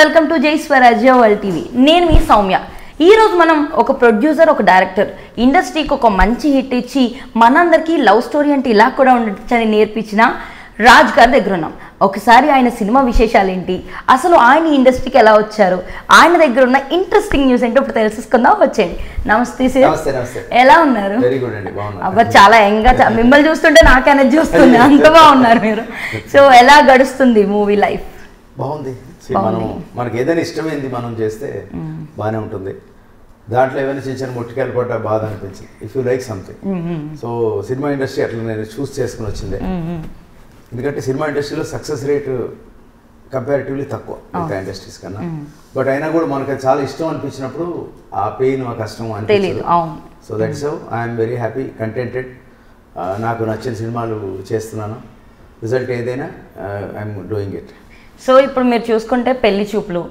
Welcome to జై స్వరాజ్య world TV. నేను మీ సౌమ్య. ఈరోజు మనం ఒక ప్రొడ్యూసర్, ఒక డైరెక్టర్ ఇండస్ట్రీకి ఒక మంచి హిట్ ఇచ్చి మనందరికీ లవ్ స్టోరీ అంటే ఇలా కూడా ఉండొచ్చని నేర్పించిన రాజ్ గారి దగ్గర ఉన్నాం. ఒకసారి ఆయన సినిమా విశేషాలు ఏంటి, అసలు ఆయన ఇండస్ట్రీకి ఎలా వచ్చారు, ఆయన దగ్గర ఉన్న ఇంట్రెస్టింగ్ న్యూస్ ఏంటో ఇప్పుడు తెలుసుకుందాం. వచ్చేయండి. నమస్తే సార్, ఎలా ఉన్నారు? అబ్బా చాలా యంగ్గా, మిమ్మల్ని చూస్తుంటే నాకనేది చూస్తుంది, అంత బాగున్నారు మీరు. సో ఎలా గడుస్తుంది మూవీ లైఫ్? బాగుంది. మనకి ఏదైనా ఇష్టమైంది మనం చేస్తే బాగానే ఉంటుంది. దాంట్లో ఏమైనా చిన్న చిన్న ముట్టికాయలు పడ్డా బాధ అనిపించింది. If you like something. So cinema industry అట్లా నేను చూస్ చేసుకుని వచ్చింది. ఎందుకంటే సినిమా ఇండస్ట్రీలో సక్సెస్ రేటు కంపారిటివ్లీ తక్కువ మిగతా ఇండస్ట్రీస్ కన్నా. బట్ అయినా కూడా మనకి చాలా ఇష్టం అనిపించినప్పుడు ఆ పెయిన్, ఆ కష్టం అనిపించదు. So that's how I'm very happy, కంటెంటెడ్. నాకు నచ్చిన సినిమాలు చేస్తున్నాను. రిజల్ట్ ఏదైనా ఐఎమ్ డూయింగ్ ఇట్. సో ఇప్పుడు మీరు చూసుకుంటే పెళ్లి చూపులు,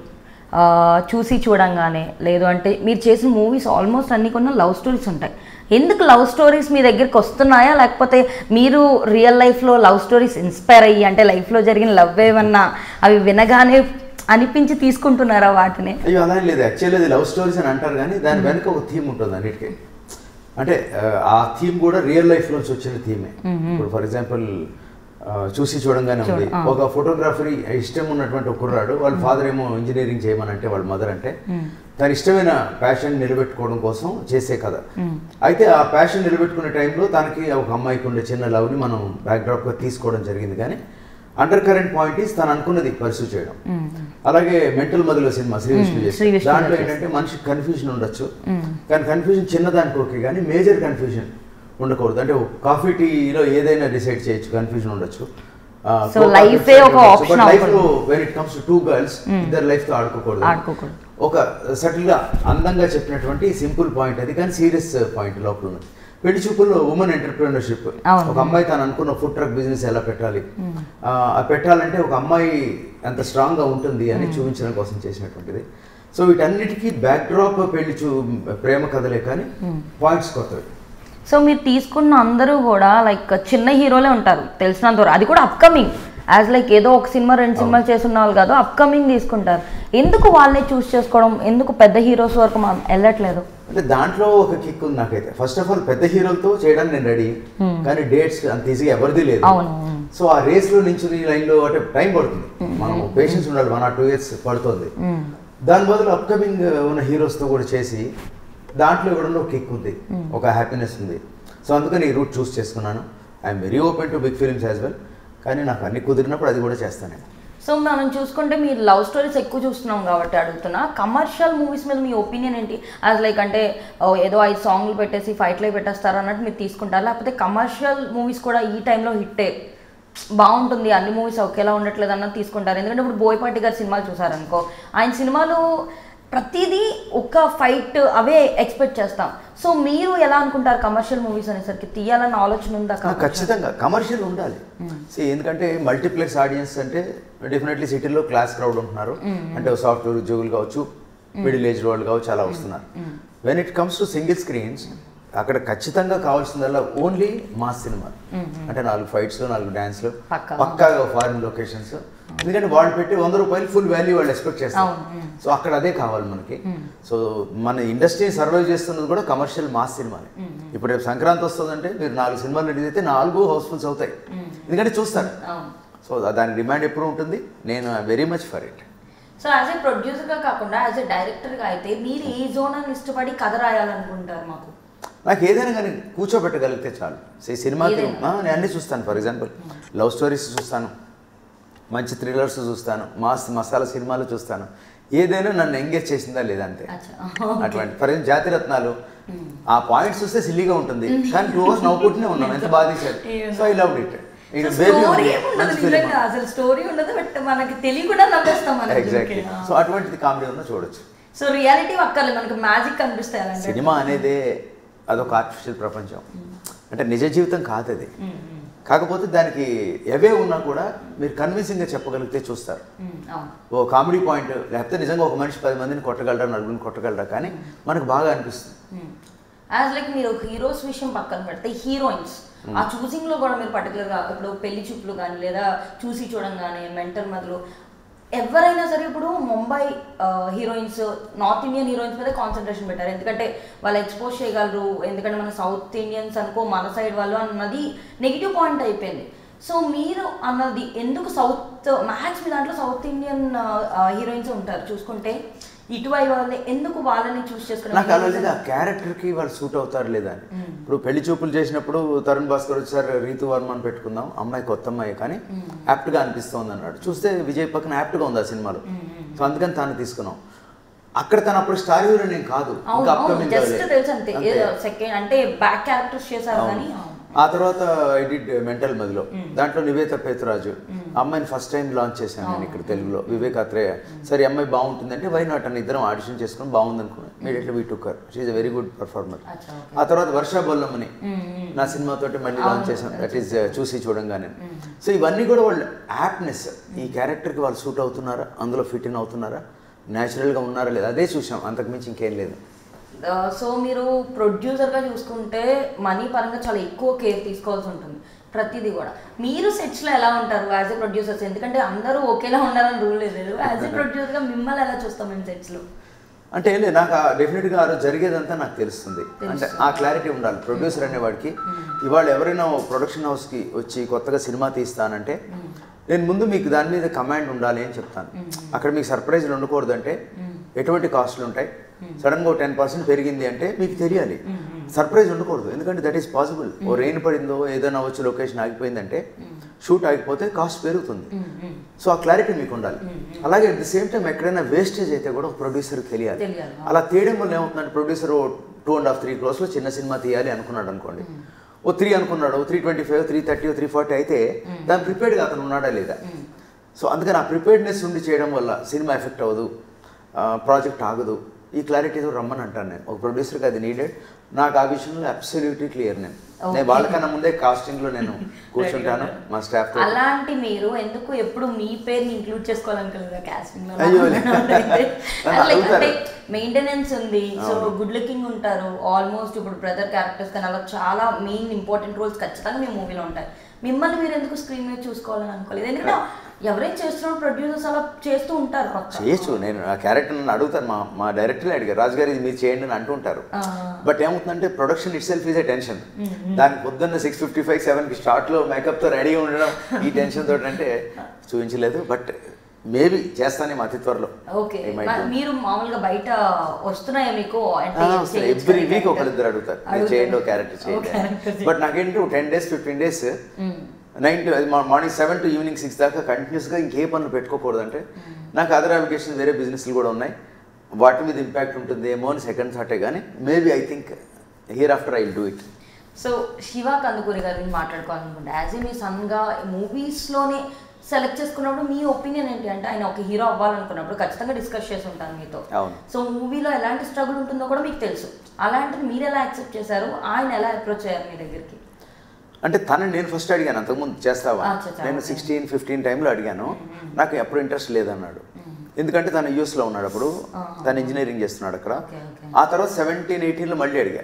చూసి చూడంగానే, లేదు అంటే మీరు చేసిన మూవీస్ ఆల్మోస్ట్ అన్ని కొన్ని లవ్ స్టోరీస్ ఉంటాయి. ఎందుకు లవ్ స్టోరీస్ మీ దగ్గరికి వస్తున్నాయా, లేకపోతే మీరు రియల్ లైఫ్లో లవ్ స్టోరీస్ ఇన్స్పైర్ అయ్యి, అంటే లైఫ్లో జరిగిన లవ్ ఏమన్నా అవి వినగానే అనిపించి తీసుకుంటున్నారా వాటిని? అయ్యో అలా లేదు. యాక్చువల్లీ అది లవ్ స్టోరీస్ అని అంటారు, కానీ దాని వెనక ఒక థీమ్ ఉంటుంది అన్నిటికీ. అంటే ఆ థీమ్ కూడా రియల్ లైఫ్ నుంచి వచ్చిన థీమే. ఇప్పుడు ఫర్ ఎగ్జాంపుల్ చూసి చూడంగానే ఉంది. ఒక ఫోటోగ్రఫీ ఇష్టం ఉన్నటువంటి ఒక కుర్రాడు, వాళ్ళ ఫాదర్ ఏమో ఇంజనీరింగ్ చేయమనంటే, వాళ్ళ మదర్ అంటే తన ఇష్టమైన ప్యాషన్ నిలబెట్టుకోవడం కోసం చేసే కథ. అయితే ఆ ప్యాషన్ నిలబెట్టుకునే టైంలో తనకి ఒక అమ్మాయికి ఉండే చిన్న లవ్ని మనం బ్యాక్డ్రాప్గా తీసుకోవడం జరిగింది. కానీ అండర్ కరెంట్ పాయింట్ ఈస్ తను అనుకున్నది పర్సూ చేయడం. అలాగే మెంటల్ మదిలో సినిమా శ్రీ విష్ణు చేసి, దాంట్లో ఏంటంటే మనిషికి కన్ఫ్యూజన్ ఉండొచ్చు, కానీ కన్ఫ్యూజన్ చిన్నదానికి ఓకే, కానీ మేజర్ కన్ఫ్యూజన్ ఉండకూడదు. అంటే కాఫీ టీలో ఏదైనా డిసైడ్ చేయొచ్చు, కన్ఫ్యూజన్ ఉండొచ్చు. లైఫ్ లో when it comes to two girls, ఇద్దరు లైఫ్ తో ఆడుకోకూడదు. ఒక సటిల్ గా అందంగా చెప్పినటువంటి సింపుల్ పాయింట్ అది, కానీ సీరియస్ పాయింట్ లోపల ఉంది. పెళ్లి చూపుల్లో ఉమెన్ ఎంటర్ప్రినర్షిప్, ఒక అమ్మాయి తను అనుకున్న ఫుడ్ ట్రక్ బిజినెస్ ఎలా పెట్టాలి, పెట్టాలంటే ఒక అమ్మాయి అంత స్ట్రాంగ్ గా ఉంటుంది అని చూపించడం కోసం చేసినటువంటిది. సో వీటన్నిటికీ బ్యాక్ డ్రాప్ ప్రేమ కథలే, కానీ పాయింట్స్ కొత్తవి. సో మీరు తీసుకున్న అందరూ కూడా లైక్ చిన్న హీరోలే ఉంటారు తెలిసినంత వరకు, అది కూడా అప్కమింగ్. యాజ్ లైక్ ఏదో ఒక సినిమా, రెండు సినిమాలు చేస్తున్న వాళ్ళు కాదు, అప్కమింగ్ తీసుకుంటారు. ఎందుకు వాళ్ళనే చూస్ చేసుకోవడం, ఎందుకు పెద్ద హీరోస్ వరకు మనం వెళ్ళట్లేదు? అంటే దాంట్లో ఒక కిక్ ఉంది నాకైతే. ఫస్ట్ ఆఫ్ ఆల్ పెద్ద హీరోలతో చేయడానికి నేను రెడీ, కానీ డేట్స్ అంత ఈజీగా ఎవరిది లేదు. సో ఆ రేస్ లో నుంచి లైన్ లో అంటే టైం పడుతుంది, మనం పేషెన్స్ ఉండాలి. 1 or 2 years పడుతుంది. దాని బదులు అప్కమింగ్ ఉన్న హీరోస్ తో కూడా చేసి దాంట్లో ఇవ్వడంలో కిక్ ఉంది, ఒక హ్యాపీనెస్ ఉంది. సో అందుకని ఈ రూట్ చూస్ చేసుకున్నాను. I'm very open to big films as well, కానీ నాకు అన్ని కుదిరినప్పుడు అది కూడా చేస్తాను. సో మనం చూసుకుంటే మీరు లవ్ స్టోరీస్ ఎక్కువ చూస్తున్నాం కాబట్టి అడుగుతున్నా, కమర్షియల్ మూవీస్ మీద మీ ఒపీనియన్ ఏంటి? యాజ్ లైక్ అంటే ఏదో 5 సాంగ్లు పెట్టేసి ఫైట్లో పెట్టేస్తారు అన్నట్టు మీరు తీసుకుంటారు, లేకపోతే కమర్షియల్ మూవీస్ కూడా ఈ టైంలో హిట్టే బాగుంటుంది, అన్ని మూవీస్ ఒకేలా ఉండట్లేదు అన్నది తీసుకుంటారు? ఎందుకంటే ఇప్పుడు బోయపాటి గారి సినిమాలు చూసారనుకో, ఆయన సినిమాలు ప్రతిదీ ఒక ఫైట్ అవే ఎక్స్పెక్ట్ చేస్తాం. సో మీరు ఎలా అనుకుంటారు? కమర్షియల్ మూవీస్ అనేసరికి తీయాలన్న ఆలోచన ఉందా? ఖచ్చితంగా కమర్షియల్ ఉండాలి. ఎందుకంటే మల్టీప్లెక్స్ ఆడియన్స్ అంటే డెఫినెట్లీ సిటీలో క్లాస్ క్రౌడ్ ఉంటున్నారు, అంటే సాఫ్ట్వేర్ ఉద్యోగులు కావచ్చు, మిడిల్ ఏజ్ వాళ్ళు కావచ్చు, చాలా వస్తున్నారు. When it comes to single screens, అక్కడ ఖచ్చితంగా కావాల్సిందల్లా ఓన్లీ మాస్ సినిమా. అంటే 4 ఫైట్స్లో 4 డాన్స్లు, పక్కాగా ఫారిన్ లొకేషన్స్. ఎందుకంటే వాళ్ళు పెట్టి 100 రూపాయలు ఫుల్ వాల్యూ వాళ్ళు ఎక్స్పెక్ట్ చేస్తారు. సో అక్కడ అదే కావాలి మనకి. సో మన ఇండస్ట్రీని సర్వైవ్ చేస్తున్నది కూడా కమర్షియల్ మాస్ సినిమాలు. ఇప్పుడు రేపు సంక్రాంతి వస్తుందంటే మీరు 4 సినిమాలు రెడీ అయితే 4 హౌస్ఫుల్స్ అవుతాయి, ఎందుకంటే చూస్తారు. సో దాని డిమాండ్ ఎప్పుడు ఉంటుంది. నేను very much for it. So as a ప్రొడ్యూసర్గా కాకుండా యాజ్ ఏ డైరెక్టర్గా అయితే మీరు ఏ జోనర్ ఇష్టపడి కథ రాయాలనుకుంటారు? మాకు నాకు ఏదైనా కానీ కూర్చోబెట్టగలిగితే చాలు. సినిమాకి నేను అన్నీ చూస్తాను. ఫర్ ఎగ్జాంపుల్ లవ్ స్టోరీస్ చూస్తాను, మంచి థ్రిల్లర్స్ చూస్తాను, మసాలా సినిమాలు చూస్తాను. ఏదైనా నన్ను ఎంగేజ్ చేసిందా లేదా అంతే. అట్లాంటి ఫర్ ఎగ్జాంపుల్ జాతిరత్నాలు, ఆ పాయింట్స్ చూస్తే సిల్లీగా ఉంటుంది, కానీ 2 hours నవ్వుకుంటూనే ఉన్నాం, ఎంత బాధ తీశారు. So I love it. So అటువంటిది కామెడీ ఉన్నా చూడొచ్చు. సో రియాలిటీ అక్కర్లేదు, మనకి మ్యాజిక్ కనిపిస్తాయి. సినిమా అనేది అదొక ఆర్టిఫిషియల్ ప్రపంచం, అంటే నిజ జీవితం కాదు అది. కాకపోతే దానికి ఎవే ఉన్నా కూడా మీరు కన్విన్సింగ్గా చెప్పగలిగితే చూస్తారు. ఓ కామెడీ పాయింట్ లేకపోతే నిజంగా ఒక మనిషి 10 మందిని కొట్టగలరా, 4 కొట్టగలరా, కానీ మనకు బాగా అనిపిస్తుంది. యాజ్ లైక్ మీరు హీరోస్ విషయం పక్కన పెడితే హీరోయిన్స్ ఆ చూసింగ్లో కూడా మీరు పర్టికులర్గా ఇప్పుడు పెళ్లి చూపులు కానీ లేదా చూసి చూడంగానే మెంటల్ మదిలో ఎవరైనా సరే ఇప్పుడు Mumbai heroines north Indian heroines మీద కాన్సన్ట్రేషన్ పెట్టారు, ఎందుకంటే వాళ్ళు ఎక్స్పోజ్ చేయగలరు, ఎందుకంటే మన సౌత్ ఇండియన్స్ అనుకో మన సైడ్ వాళ్ళు అన్నది నెగిటివ్ పాయింట్ అయిపోయింది. సో మీరు అన్నది ఎందుకు సౌత్ మ్యాక్స్ మీ దాంట్లో సౌత్ ఇండియన్ హీరోయిన్స్ ఉంటారు చూసుకుంటే, ఇటువైపు వాళ్ళని ఎందుకు వాళ్ళని చూస్ చేసుకున్నారు? నాకు అలా లేదు, ఆ క్యారెక్టర్కి వాళ్ళు సూట్ అవుతారు లేదా అని. ఇప్పుడు పెళ్లి చూపులు చేసినప్పుడు తరుణ్ భాస్కర్ వచ్చారు, రీతు వర్మని పెట్టుకుందాం, అమ్మాయి కొత్త అమ్మాయి కానీ యాప్ట్గా అనిపిస్తుంది అన్నాడు. చూస్తే విజయ్ పక్కన యాప్ట్గా ఉంది ఆ సినిమాలో, సో అందుకని తాను తీసుకున్నాం. అక్కడ తను అప్పుడు స్టార్ హీరో నేను కాదు, అంటే బ్యాక్ క్యారెక్టర్స్ చేశారు కానీ. ఆ తర్వాత ఐ డిడ్ మెంటల్ మదిలో, దాంట్లో నివేత పేతురాజు అమ్మాయిని ఫస్ట్ టైం లాంచ్ చేశాను నేను ఇక్కడ తెలుగులో, వివేక్ అత్రేయ. సరే అమ్మాయి బాగుంటుందంటే వై నాట్ అని ఇద్దరం ఆడిషన్ చేసుకుని బాగుంది అనుకున్నాను. Immediately we took her, she is a very good performer. ఆ తర్వాత వర్షా బొల్లమ్మని నా సినిమాతోటి మళ్ళీ లాంచ్ చేశాను, దట్ ఈస్ చూసి చూడంగానే. సో ఇవన్నీ కూడా వాళ్ళు యాప్నెస్, ఈ క్యారెక్టర్కి వాళ్ళు సూట్ అవుతున్నారా, అందులో ఫిట్ ఇన్ అవుతున్నారా, న్యాచురల్గా ఉన్నారా లేదా, అదే చూసాం, అంతకుమించి ఇంకేం లేదు. సో మీరు ప్రొడ్యూసర్గా చూసుకుంటే మనీ పరంగా చాలా ఎక్కువ కేర్ తీసుకోవాల్సి ఉంటుంది ప్రతిదీ కూడా. మీరు సెట్స్లో ఎలా ఉంటారు యాజ్ ఎ ప్రొడ్యూసర్స్? ఎందుకంటే అందరూ ఒకేలా ఉండాలని రూల్ లేదు, యాజ్ ఎ ప్రొడ్యూసర్గా మిమ్మల్ని ఎలా చూస్తాం మేము సెట్స్లో? అంటే నాకు డెఫినెట్గా ఆ రోజు జరిగేదంతా నాకు తెలుస్తుంది, అంటే ఆ క్లారిటీ ఉండాలి ప్రొడ్యూసర్ అనేవాడికి. ఇవాళ ఎవరైనా ప్రొడక్షన్ హౌస్కి వచ్చి కొత్తగా సినిమా తీస్తానంటే నేను ముందు మీకు దాని మీద కమాండ్ ఉండాలి అని చెప్తాను. అక్కడ మీకు సర్ప్రైజ్లు ఉండకూడదు, అంటే ఎటువంటి కాస్ట్లు ఉంటాయి, సడన్గా 10% పెరిగింది అంటే మీకు తెలియాలి, సర్ప్రైజ్ ఉండకూడదు. ఎందుకంటే దట్ ఈస్ పాసిబుల్, ఓ రెయిన్ పడిందో ఏదైనా వచ్చి లొకేషన్ ఆగిపోయిందంటే షూట్ ఆగిపోతే కాస్ట్ పెరుగుతుంది. సో ఆ క్లారిటీ మీకు ఉండాలి. అలాగే అట్ ది సేమ్ టైం ఎక్కడైనా వేస్టేజ్ అయితే కూడా ఒక ప్రొడ్యూసర్కి తెలియాలి. అలా తీయడం వల్ల ఏమవుతుందంటే ప్రొడ్యూసర్ 2.5-3 crores చిన్న సినిమా తీయాలి అనుకున్నాడు అనుకోండి, ఓ 3 అనుకున్నాడు, 325, 330, 340 అయితే దాని ప్రిపేర్డ్గా అతను ఉన్నాడా లేదా. సో అందుకని ఆ ప్రిపేర్డ్నెస్ ఉండి చేయడం వల్ల సినిమా ఎఫెక్ట్ అవ్వదు, ప్రాజెక్ట్ ఆగదు. ఈ క్లారిటీతో రమ్మని అంటాను నేను, ఒక ప్రొడ్యూసర్కి అది నీడెడ్. నాకు ఆ విషయంలో అబ్సల్యూట్లీ క్లియర్. నేను వాళ్ళకన్నా ముందే కాస్టింగ్లో నేను కూర్చుంటాను మా స్టాఫ్. అలాంటి మీరు ఎందుకు ఎప్పుడు మీ పేరుని ఇంక్లూడ్ చేసుకోవాలనుకోలేదు కాస్టింగ్లో? అంటే మెయింటెనెన్స్ ఉంది, సో గుడ్ లుకింగ్ ఉంటారు ఆల్మోస్ట్. ఇప్పుడు బ్రదర్ క్యారెక్టర్స్ కానీ అలా చాలా మెయిన్ ఇంపార్టెంట్ రోల్స్ ఖచ్చితంగా మీ మూవీలో ఉంటాయి. మిమ్మల్ని మీరు ఎందుకు స్క్రీన్ మీద చూసుకోవాలని అనుకోలేదు? ఎందుకంటే ఎవరైనా చేస్తున్న ప్రొడ్యూసర్స్ అలా చేస్తూ ఉంటారు. చేయొచ్చు, నేను ఆ క్యారెక్టర్ నన్ను అడుగుతాను, మా డైరెక్టర్ని అడిగారు, రాజు గారు ఇది మీరు చేయండి అని అంటుంటారు. బట్ ఏమవుతుందంటే production it self is a tension. దానికి పొద్దున్న 6:55, 7కి స్టార్ట్లో మేకప్తో రెడీగా ఉండడం, ఈ టెన్షన్ తోటి అంటే చూపించలేదు. బట్ మేబీ చేస్తానే అతి త్వరలో. ఓకే, మీరు మామూలుగా బయట వస్తున్నాయా మీకు? ఎవ్రీ వీక్ ఒకరిద్దరు అడుగుతారు, మీరు చేయండి ఒక క్యారెక్టర్ చేయండి. బట్ నాకేంటి 10 days 15 days 9 to morning 7 to evening 6 దాకా కంటిన్యూస్గా ఇంకే పనులు పెట్టుకోకూడదు. అంటే నాకు అదర్ అప్లికేషన్ వేరే బిజినెస్లు కూడా ఉన్నాయి, వాటి మీద ఇంపాక్ట్ ఉంటుంది ఏమో అని సెకండ్ థాటే. కానీ maybe I think here after I will do it. So Shiva Kandukuri గారిని మాట్లాడుకోవాలనుకుంటే యాజ్ ఏ మీ సన్గా మూవీస్లోనే సెలెక్ట్ చేసుకున్నప్పుడు మీ ఒపీనియన్ ఏంటి? అంటే ఆయన ఒక హీరో అవ్వాలనుకున్నప్పుడు ఖచ్చితంగా డిస్కస్ చేసి ఉంటాను మీతో. సో మూవీలో ఎలాంటి స్ట్రగుల్ ఉంటుందో కూడా మీకు తెలుసు, అలాంటిది మీరు ఎలా యాక్సెప్ట్ చేశారు, ఆయన ఎలా అప్రోచ్ అయ్యారు మీ దగ్గరికి? అంటే తనని నేను ఫస్ట్ అడిగాను, అంతకుముందు చేస్తావా, నేను 16-15 టైంలో అడిగాను, నాకు ఎప్పుడు ఇంట్రెస్ట్ లేదన్నాడు. ఎందుకంటే తను యూఎస్లో ఉన్నాడు అప్పుడు, తను ఇంజనీరింగ్ చేస్తున్నాడు అక్కడ. ఆ తర్వాత 17-18లో మళ్ళీ అడిగా,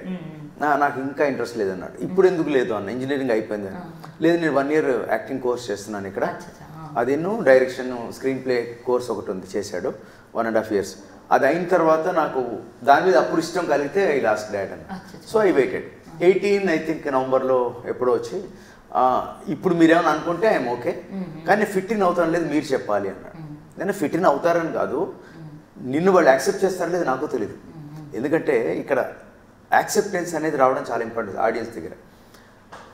నాకు ఇంకా ఇంట్రెస్ట్ లేదన్నాడు. ఇప్పుడు ఎందుకు లేదు అన్న, ఇంజనీరింగ్ అయిపోయింది అని. లేదు, నేను 1 year యాక్టింగ్ కోర్స్ చేస్తున్నాను ఇక్కడ, అదేను డైరెక్షన్ స్క్రీన్ ప్లే కోర్స్ ఒకటి ఉంది, చేశాడు 1.5 years. అది అయిన తర్వాత నాకు దాని మీద అప్పుడు ఇష్టం కలిగితే ఐ లాస్ట్ డాడ్ అన్న. So I weighted 18 I think నవంబర్లో ఎప్పుడో వచ్చి, ఇప్పుడు మీరేమైనా అనుకుంటే ఐఎమ్ ఓకే, కానీ ఫిట్ ఇన్ అవుతాను లేదు మీరు చెప్పాలి అన్నాడు. నేను ఫిట్ ఇన్ అవుతారని కాదు, నిన్ను వాళ్ళు యాక్సెప్ట్ చేస్తారో లేదు నాకు తెలియదు. ఎందుకంటే ఇక్కడ యాక్సెప్టెన్స్ అనేది రావడం చాలా ఇంపార్టెంట్ ఆడియన్స్ దగ్గర.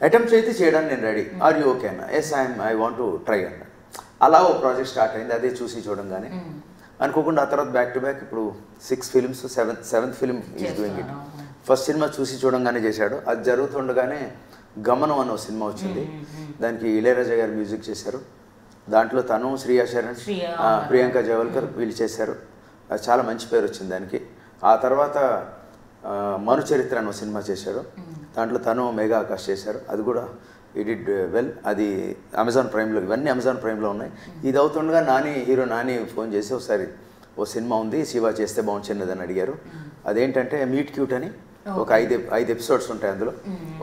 అటెంప్ట్ అయితే చేయడానికి నేను రెడీ, ఆర్ యూ ఓకే అన్న, yes I want to try అన్న. అలా ఓ ప్రాజెక్ట్ స్టార్ట్ అయింది, అదే చూసి చూడంగానే అనుకోకుండా ఆ తర్వాత బ్యాక్ టు బ్యాక్ ఇప్పుడు 6 films, 7th film is doing it. First cinema చూసి చూడంగానే చేశాడు, అది జరుగుతుండగానే గమనం అనే సినిమా వచ్చింది, దానికి ఇళయరాజా గారు మ్యూజిక్ చేశారు. దాంట్లో తను, శ్రియా శరణ్, ప్రియాంక జవల్కర్ వీళ్ళు చేశారు. అది చాలా మంచి పేరు వచ్చింది దానికి. ఆ తర్వాత మను చరిత్ర అనే సినిమా చేశాడు, దాంట్లో తను మెగా ఆకాష్ చేశారు, అది కూడా ఈ డిడ్ వెల్. అది అమెజాన్ ప్రైమ్లో, ఇవన్నీ అమెజాన్ ప్రైమ్లో ఉన్నాయి. ఇది అవుతుండగా హీరో నాని ఫోన్ చేసి ఒకసారి ఓ సినిమా ఉంది శివ చేస్తే బాగుంటుంది అని అడిగారు. అదేంటంటే మీట్ క్యూట్ అని ఒక 5 episodes ఉంటాయి, అందులో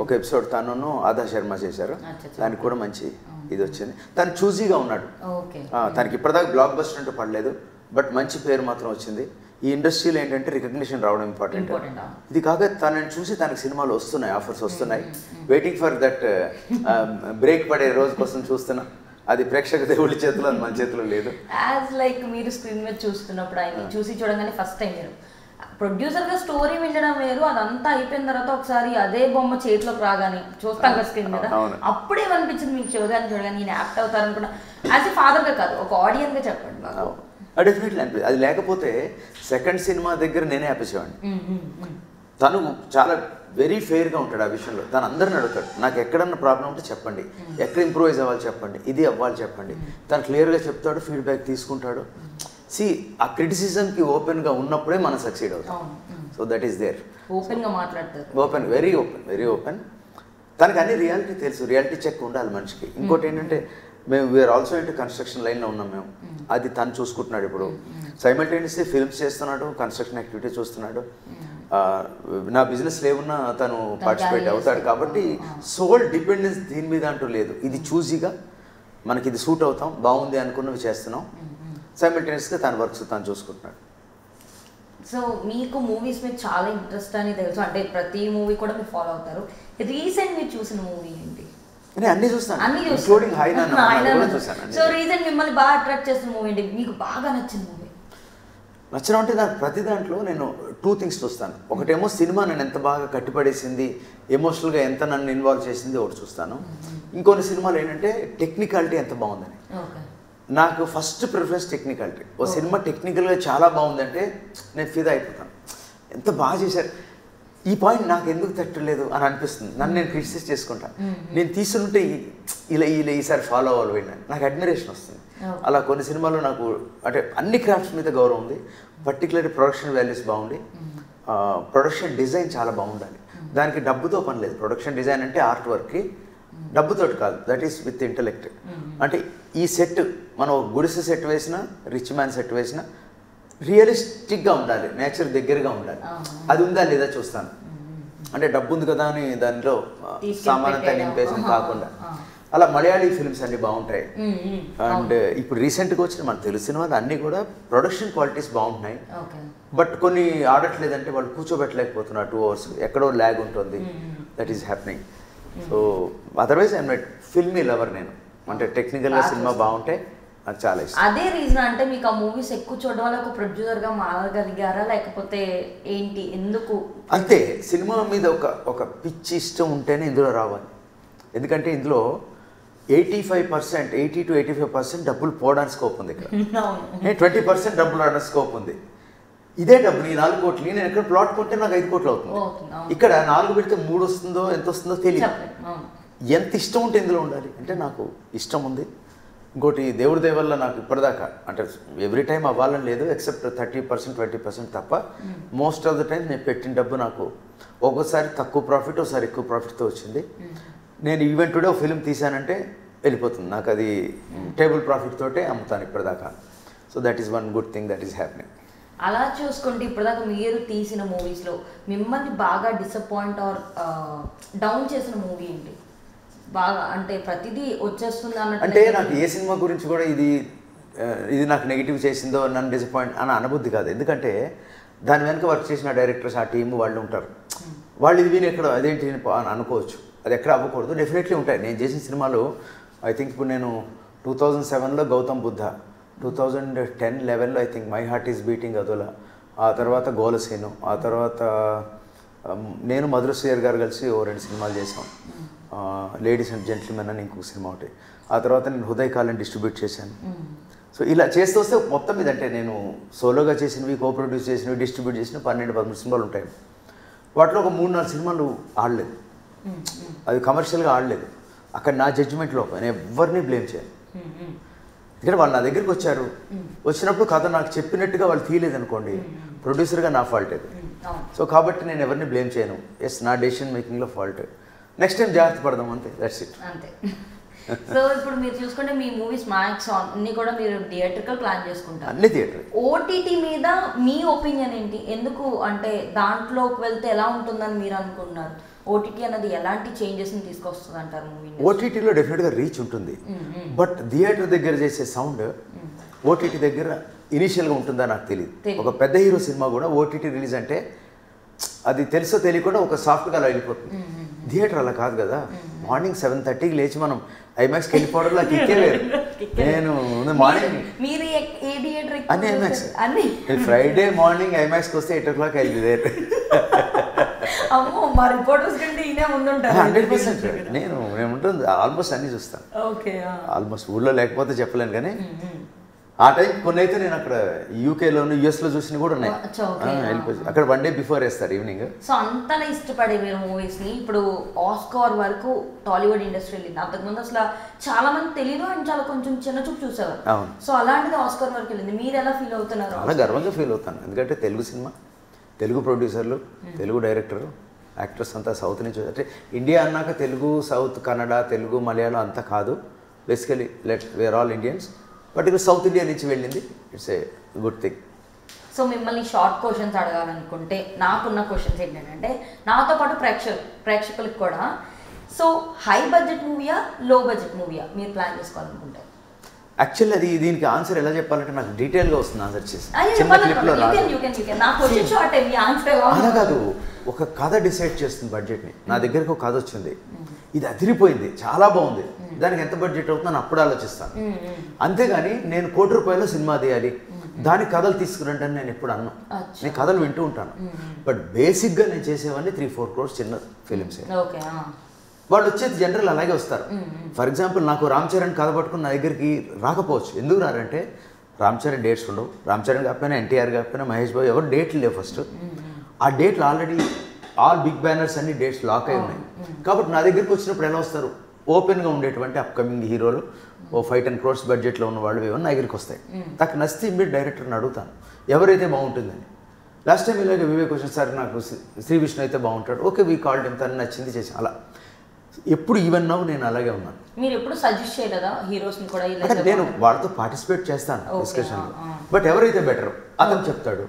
ఒక ఎపిసోడ్ తను ఆదా శర్మ చేశారు, దానికి కూడా మంచి ఇది వచ్చింది. తను చూజీగా ఉన్నాడు. తనకి ఇప్పటిదాకా బ్లాక్ బస్టర్ అంటూ పడలేదు, బట్ మంచి పేరు మాత్రం వచ్చింది. ఈ ఇండస్ట్రీలో ఏంటంటే రికగ్నిషన్ రావడం ఇంపార్టెంట్. ఇది కాక తనని చూసి తనకి సినిమాలు వస్తున్నాయి, ఆఫర్స్ వస్తున్నాయి. వెయిటింగ్ ఫర్ దట్ బ్రేక్ పడే రోజు కోసం చూస్తున్నా. అది ప్రేక్షక దేవుడి చేతిలో, అది మన చేతిలో లేదు. యాజ్ లైక్ మీరు స్క్రీన్ మీద చూస్తున్నప్పుడు ఆయన చూసి చూడగానే ఫస్ట్ టైం మీరు ప్రొడ్యూసర్గా స్టోరీ వినడం వేరు, అదంతా అయిపోయిన తర్వాత ఒకసారి అదే బొమ్మ చేతిలోకి రాగానే చూస్తాం కదా స్క్రీన్ మీద, అప్పుడే అనిపించింది మీకు చూడగానే నేను యాక్ట్ అవుతారు అనుకున్నా. యాజ్ ఏ ఫాదర్గా కాదు, ఒక ఆడియన్గా చెప్పండి నాకు. డెఫినెట్లీ అనిపిస్తుంది. అది లేకపోతే సెకండ్ సినిమా దగ్గర నేనే ఆపేసేవాడిని. తను చాలా వెరీ ఫెయిర్గా ఉంటాడు ఆ విషయంలో. తను అందరిని అడుగుతాడు, నాకు ఎక్కడన్నా ప్రాబ్లం ఉంటే చెప్పండి, ఎక్కడ ఇంప్రూవైజ్ అవ్వాలి చెప్పండి, ఇది అవ్వాలి చెప్పండి. తను క్లియర్గా చెప్తాడు, ఫీడ్బ్యాక్ తీసుకుంటాడు. ఆ క్రిటిసిజంకి ఓపెన్గా ఉన్నప్పుడే మనం సక్సీడ్ అవుతాం. So that is there. ఓపెన్గా మాట్లాడతారు. Open, very open, very open. తనకు అన్ని రియాలిటీ తెలుసు, రియాలిటీ చెక్ ఉండాలి మనిషికి. ఇంకోటి ఏంటంటే మేము వీఆర్ ఆల్సో ఇంటూ కన్స్ట్రక్షన్ లైన్లో ఉన్నాం మేము. అది తను చూసుకుంటున్నాడు. ఇప్పుడు సైమల్టేనియస్లీ ఫిల్మ్స్ చేస్తున్నాడు, కన్స్ట్రక్షన్ యాక్టివిటీ చూస్తున్నాడు. నా బిజినెస్ లేవున్నా తను పార్టిసిపేట్ అవుతాడు. కాబట్టి సోల్ డిపెండెన్స్ దీని మీద అంటూ లేదు. ఇది చూజీగా మనకి ఇది సూట్ అవుతాం, బాగుంది అనుకున్నవి చేస్తున్నాం. సైమల్టేనియస్గా తన వర్క్స్ తను చూసుకుంటున్నాడు. సో మీకు మూవీస్ మీద చాలా ఇంట్రెస్ట్ అని తెలుసు, అంటే ప్రతి మూవీ కూడా మీరు ఫాలో అవుతారు. రీసెంట్ మీరు చూసిన మూవీ ఏంటి? నేను అన్ని చూస్తాను, ఇంక్లూడింగ్ హాయ్ నాన్న చూసాను. సో రీసెంట్ మిమ్మల్ని బాగా అట్రాక్ట్ చేసిన మూవీ ఏంటి, మీకు బాగా నచ్చిన మూవీ? నచ్చడం అంటే నాకు ప్రతి దాంట్లో నేను 2 things చూస్తాను. ఒకటేమో సినిమా నేను ఎంత బాగా కట్టిపడేసింది, ఎమోషనల్గా ఎంత నన్ను ఇన్వాల్వ్ చేసింది ఒకటి చూస్తాను. ఇంకొన్ని సినిమాలు ఏంటంటే టెక్నికాలిటీ ఎంత బాగుందని. నాకు ఫస్ట్ ప్రిఫరెన్స్ టెక్నికాలిటీ. ఓ సినిమా టెక్నికల్గా చాలా బాగుందంటే నేను ఫిదా అయిపోతాను. ఎంత బాగా చేశారు, ఈ పాయింట్ నాకు ఎందుకు తట్టలేదు అని అనిపిస్తుంది. నన్ను నేను క్రిటిసైజ్ చేసుకుంటాను. నేను తీసుకుంటే ఇలా ఈసారి ఫాలో అవ్వాలి వెళ్ళాను, నాకు అడ్మిరేషన్ వస్తుంది. అలా కొన్ని సినిమాల్లో నాకు అంటే అన్ని క్రాఫ్ట్స్ మీద గౌరవం ఉంది. పర్టికులర్ ప్రొడక్షన్ వాల్యూస్ బాగుండి, ప్రొడక్షన్ డిజైన్ చాలా బాగుండాలి. దానికి డబ్బుతో పని లేదు. ప్రొడక్షన్ డిజైన్ అంటే ఆర్ట్ వర్క్కి డబ్బుతో కాదు, దట్ ఈస్ విత్ ఇంటలెక్ట్. అంటే ఈ సెట్ మనం గుడిసె సెట్ వేసినా, రిచ్ మ్యాన్ సెట్ వేసినా రియలిస్టిక్గా ఉండాలి, నేచర్ దగ్గరగా ఉండాలి. అది ఉందా లేదా చూస్తాను. అంటే డబ్బు ఉంది కదా అని దానిలో సామానంతా నింపేసి కాకుండా. అలా మలయాళీ ఫిల్మ్స్ అన్ని బాగుంటాయి. అండ్ ఇప్పుడు రీసెంట్గా వచ్చిన మన తెలుగు సినిమాలు అన్నీ కూడా ప్రొడక్షన్ క్వాలిటీస్ బాగుంటున్నాయి. బట్ కొన్ని ఆడట్లేదంటే వాళ్ళు కూర్చోబెట్టలేకపోతున్నారు 2 hours, ఎక్కడో ల్యాగ్ ఉంటుంది. That is happening. So otherwise I'm not filmy lover. నేను అంటే టెక్నికల్గా సినిమా బాగుంటే నాకు చాలా ఇష్టం. అదే రీజన్ అంటే మీకు ఆ మూవీస్ ఎక్కువ చూడడం వల్ల ఒక ప్రొడ్యూసర్గా మారగలిగారా, లేకపోతే ఏంటి, ఎందుకు? అంతే, సినిమా మీద ఒక పిచ్చి ఇష్టం ఉంటేనే ఇందులో రావాలి. ఎందుకంటే ఇందులో 85%, 80 to 85% డబ్బులు పోవడానికి స్కోప్ ఉంది. ఇక్కడ 20% డబ్బులు రావడానికి స్కోప్ ఉంది. ఇదే డబ్బు నీ 4 కోట్లు, నేను ఎక్కడ ప్లాట్ కొంటే నాకు 5 కోట్లు అవుతుంది. ఇక్కడ 4 పెడితే 3 వస్తుందో ఎంత వస్తుందో తెలియదు. ఎంత ఇష్టం ఉంటే ఇందులో ఉండాలి అంటే నాకు ఇష్టం ఉంది. ఇంకోటి దేవుడి దయ వల్ల నాకు ఇప్పటిదాకా అంటే ఎవ్రీ టైం అవ్వాలని లేదు, ఎక్సెప్ట్ 30%, 20% తప్ప మోస్ట్ ఆఫ్ ద టైం నేను పెట్టిన డబ్బు నాకు ఒక్కోసారి తక్కువ ప్రాఫిట్, ఒకసారి ఎక్కువ ప్రాఫిట్తో వచ్చింది. నేను ఈవెంట్ టుడే ఒక ఫిలిం తీసానంటే వెళ్ళిపోతుంది, నాకు అది టేబుల్ ప్రాఫిట్ తోటే అమ్ముతాను ఇప్పటిదాకా. So that is one good thing that is happening. అలా చూసుకుంటే ఇప్పటిదాకా మీరు తీసిన మూవీస్లో మిమ్మల్ని బాగా డిసప్పాయింట్ ఆర్ డౌన్ చేసిన మూవీ ఏంటి? బాగా అంటే ప్రతిదీ వచ్చేస్తుంది అన్నట్టు. అంటే నాకు ఏ సినిమా గురించి కూడా ఇది నాకు నెగిటివ్ చేసిందో, నన్ను డిసప్పాయింట్ అని అనబుద్ధి కాదు. ఎందుకంటే దాని వెనక వర్క్ చేసిన డైరెక్టర్స్, ఆ టీము వాళ్ళు ఉంటారు. వాళ్ళు ఇది విని ఎక్కడ అదేంటి అని అనుకోవచ్చు, అది ఎక్కడ అవ్వకూడదు. డెఫినెట్లీ ఉంటాయి. నేను చేసిన సినిమాలు ఐ థింక్ ఇప్పుడు నేను 2007లో గౌతమ్ బుద్ధ, 2010-11లో I think my heart is beating అదోలా, ఆ తర్వాత గోలసేను, ఆ తర్వాత నేను మధురశ్రీయర్ గారు కలిసి 2 సినిమాలు చేసాం, లేడీస్ అండ్ జెంటిల్మెన్ అని ఇంకొక సినిమా ఒకటి. ఆ తర్వాత నేను హృదయ కాలం డిస్ట్రిబ్యూట్ చేశాను. సో ఇలా చేస్తూ వస్తే మొత్తం మీద అంటే నేను సోలోగా చేసినవి, కో ప్రొడ్యూస్ చేసినవి, డిస్ట్రిబ్యూట్ చేసినవి 12-13 సినిమాలు ఉంటాయి. వాటిలో ఒక 3-4 సినిమాలు ఆడలేదు, అవి కమర్షియల్గా ఆడలేదు. అక్కడ నా జడ్జిమెంట్లో నేను ఎవరిని బ్లేమ్ చేయను. ఇక్కడ వాళ్ళు నా దగ్గరికి వచ్చారు, వచ్చినప్పుడు కథ నాకు చెప్పినట్టుగా వాళ్ళు తీయలేదు అనుకోండి, ప్రొడ్యూసర్గా నా ఫాల్ట్ అది. సో కాబట్టి నేను ఎవరిని బ్లేమ్ చేయను. ఎస్, నా డెసిషన్ మేకింగ్లో ఫాల్ట్. నెక్స్ట్ టైం జాగ్రత్త పడదాం, అంతే, దట్స్ ఇట్. అంతే. సో ఇప్పుడు మీరు చూసుకుంటే మీ మూవీస్ మ్యాక్స్ అన్ని కూడా మీరు థియేటర్కల్ ప్లాన్ చేసుకుంటారు, అన్ని థియేటర్. ఓటీటీ మీద మీ ఒపీనియన్ ఏంటి? ఎందుకు అంటే దాంట్లోకి వెళ్తే ఎలా ఉంటుందని మీరు అనుకుంటున్నారు? ఓటీటీ అనేది ఎలాంటి చేంజెస్ని తీసుకొస్తుంది అంటారు మూవీ? ఓటీటీలో డెఫినెట్గా రీచ్ ఉంటుంది, బట్ థియేటర్ దగ్గర చేసే సౌండ్ ఓటీటీ దగ్గర ఇనీషియల్గా ఉంటుందా నాకు తెలియదు. ఒక పెద్ద హీరో సినిమా కూడా ఓటీటీ రిలీజ్ అంటే అది తెలుసో తెలియకుండా ఒక సాఫ్ట్గా అలా వెళ్ళిపోతుంది. థియేటర్ అలా కాదు కదా. మార్నింగ్ 7:30కి లేచి మనం ఐమాక్స్కి వెళ్ళిపోవడం నాకు ఎక్కేలేదు. నేను మార్నింగ్ అన్ని ఐమాక్స్, ఫ్రైడే మార్నింగ్ ఐమాక్స్కి వస్తే 8 o'clock I will be there. 100%. నేను ఉంటుంది ఆల్మోస్ట్ అన్ని చూస్తాను. ఆల్మోస్ట్ ఊళ్ళో లేకపోతే చెప్పలేను, కానీ ఆ టైం కొన్ని అయితే నేను అక్కడ యూకేలోను యుఎస్లో చూసినవి కూడా ఉన్నాయి. వెళ్ళిపోయి అక్కడ 1 day బిఫోర్ వేస్తారు ఈవినింగ్. సో అంతలా ఇష్టపడే మీరు మూవీస్ని ఇప్పుడు ఆస్కార్ వరకు టాలీవుడ్ ఇండస్ట్రీ వెళ్ళింది. అంతకుముందు అసలు చాలా మంది తెలియదు అండ్ చాలా కొంచెం చిన్న చూపు చూసేవారు. సో అలాంటిది ఆస్కార్ వరకు వెళ్ళింది. మీరు ఎలా ఫీల్ అవుతున్నారు? చాలా గర్వంగా ఫీల్ అవుతాను, ఎందుకంటే తెలుగు సినిమా, తెలుగు ప్రొడ్యూసర్లు, తెలుగు డైరెక్టరు, యాక్టర్స్ అంతా సౌత్ నుంచి. అంటే ఇండియా అన్నాక తెలుగు, సౌత్, కన్నడ, తెలుగు, మలయాళం అంతా కాదు. Basically we're all Indians, but ఇక్కడ సౌత్ ఇండియా నుంచి వెళ్ళింది. It's a good thing. So మిమ్మల్ని షార్ట్ క్వశ్చన్స్ అడగాలనుకుంటే నాకున్న క్వశ్చన్స్ ఏంటంటే, నాతో పాటు ప్రేక్షకులకు కూడా, సో హై బడ్జెట్ మూవీయా, లో బడ్జెట్ మూవీయా మీరు ప్లాన్ చేసుకోవాలనుకుంటే? యాక్చువల్లీ అది దీనికి ఆన్సర్ ఎలా చెప్పాలంటే నాకు డీటెయిల్గా వస్తుంది ఆన్సర్ చేసి. అలా కాదు, ఒక కథ డిసైడ్ చేస్తుంది బడ్జెట్ని. నా దగ్గరకు ఒక కథ వచ్చింది, ఇది అదిరిపోయింది, చాలా బాగుంది, దానికి ఎంత బడ్జెట్ అవుతుందని అప్పుడు ఆలోచిస్తాను. అంతేగాని నేను ₹1,00,00,000 సినిమా తీయాలి, దానికి కథలు తీసుకురండి అని నేను ఎప్పుడు అన్నాను. నేను కథలు వింటూ ఉంటాను, బట్ బేసిక్గా నేను చేసేవన్నీ 3-4 crores చిన్న ఫిలిమ్స్. వాళ్ళు వచ్చేది జనరల్ అలాగే వస్తారు. ఫర్ ఎగ్జాంపుల్ నాకు రామ్ చరణ్ కథ పట్టుకుని నా దగ్గరికి రాకపోవచ్చు. ఎందుకు రారంటే రామ్ చరణ్ డేట్స్ ఉండవు. రామ్ చరణ్ కాకపోయినా, ఎన్టీఆర్ కాకపోయినా, మహేష్ బాబు ఎవరు డేట్లు లేవు. ఫస్ట్ ఆ డేట్లు ఆల్రెడీ ఆల్ బిగ్ బ్యానర్స్ అన్ని డేట్స్ లాక్ అయి ఉన్నాయి. కాబట్టి నా దగ్గరికి వచ్చినప్పుడు ఎలా వస్తారు? ఓపెన్గా ఉండేటువంటి అప్కమింగ్ హీరోలు, ఓ 5-10 crores బడ్జెట్లో ఉన్న వాళ్ళు ఏమన్నా నా దగ్గరికి వస్తాయి. నాకు నచ్చితే ఇమ్మీడియట్ డైరెక్టర్ని అడుగుతాను ఎవరైతే బాగుంటుందని. లాస్ట్ టైం ఇలాగే వివేక్ వచ్చిన సార్ నాకు శ్రీ విష్ణు అయితే బాగుంటాడు, ఓకే వీ కాల్డ్ హిమ్, తను నచ్చింది చేసాం. అలా ఎప్పుడు ఈవెన్ నౌ నేను అలాగే ఉన్నాను. మీరు ఎప్పుడు సజెస్ట్ చేయలేదా హీరోస్ని కూడా? నేను వాళ్ళతో పార్టిసిపేట్ చేస్తాను డిస్కషన్లో, బట్ ఎవరైతే బెటర్ అతను చెప్తాడు,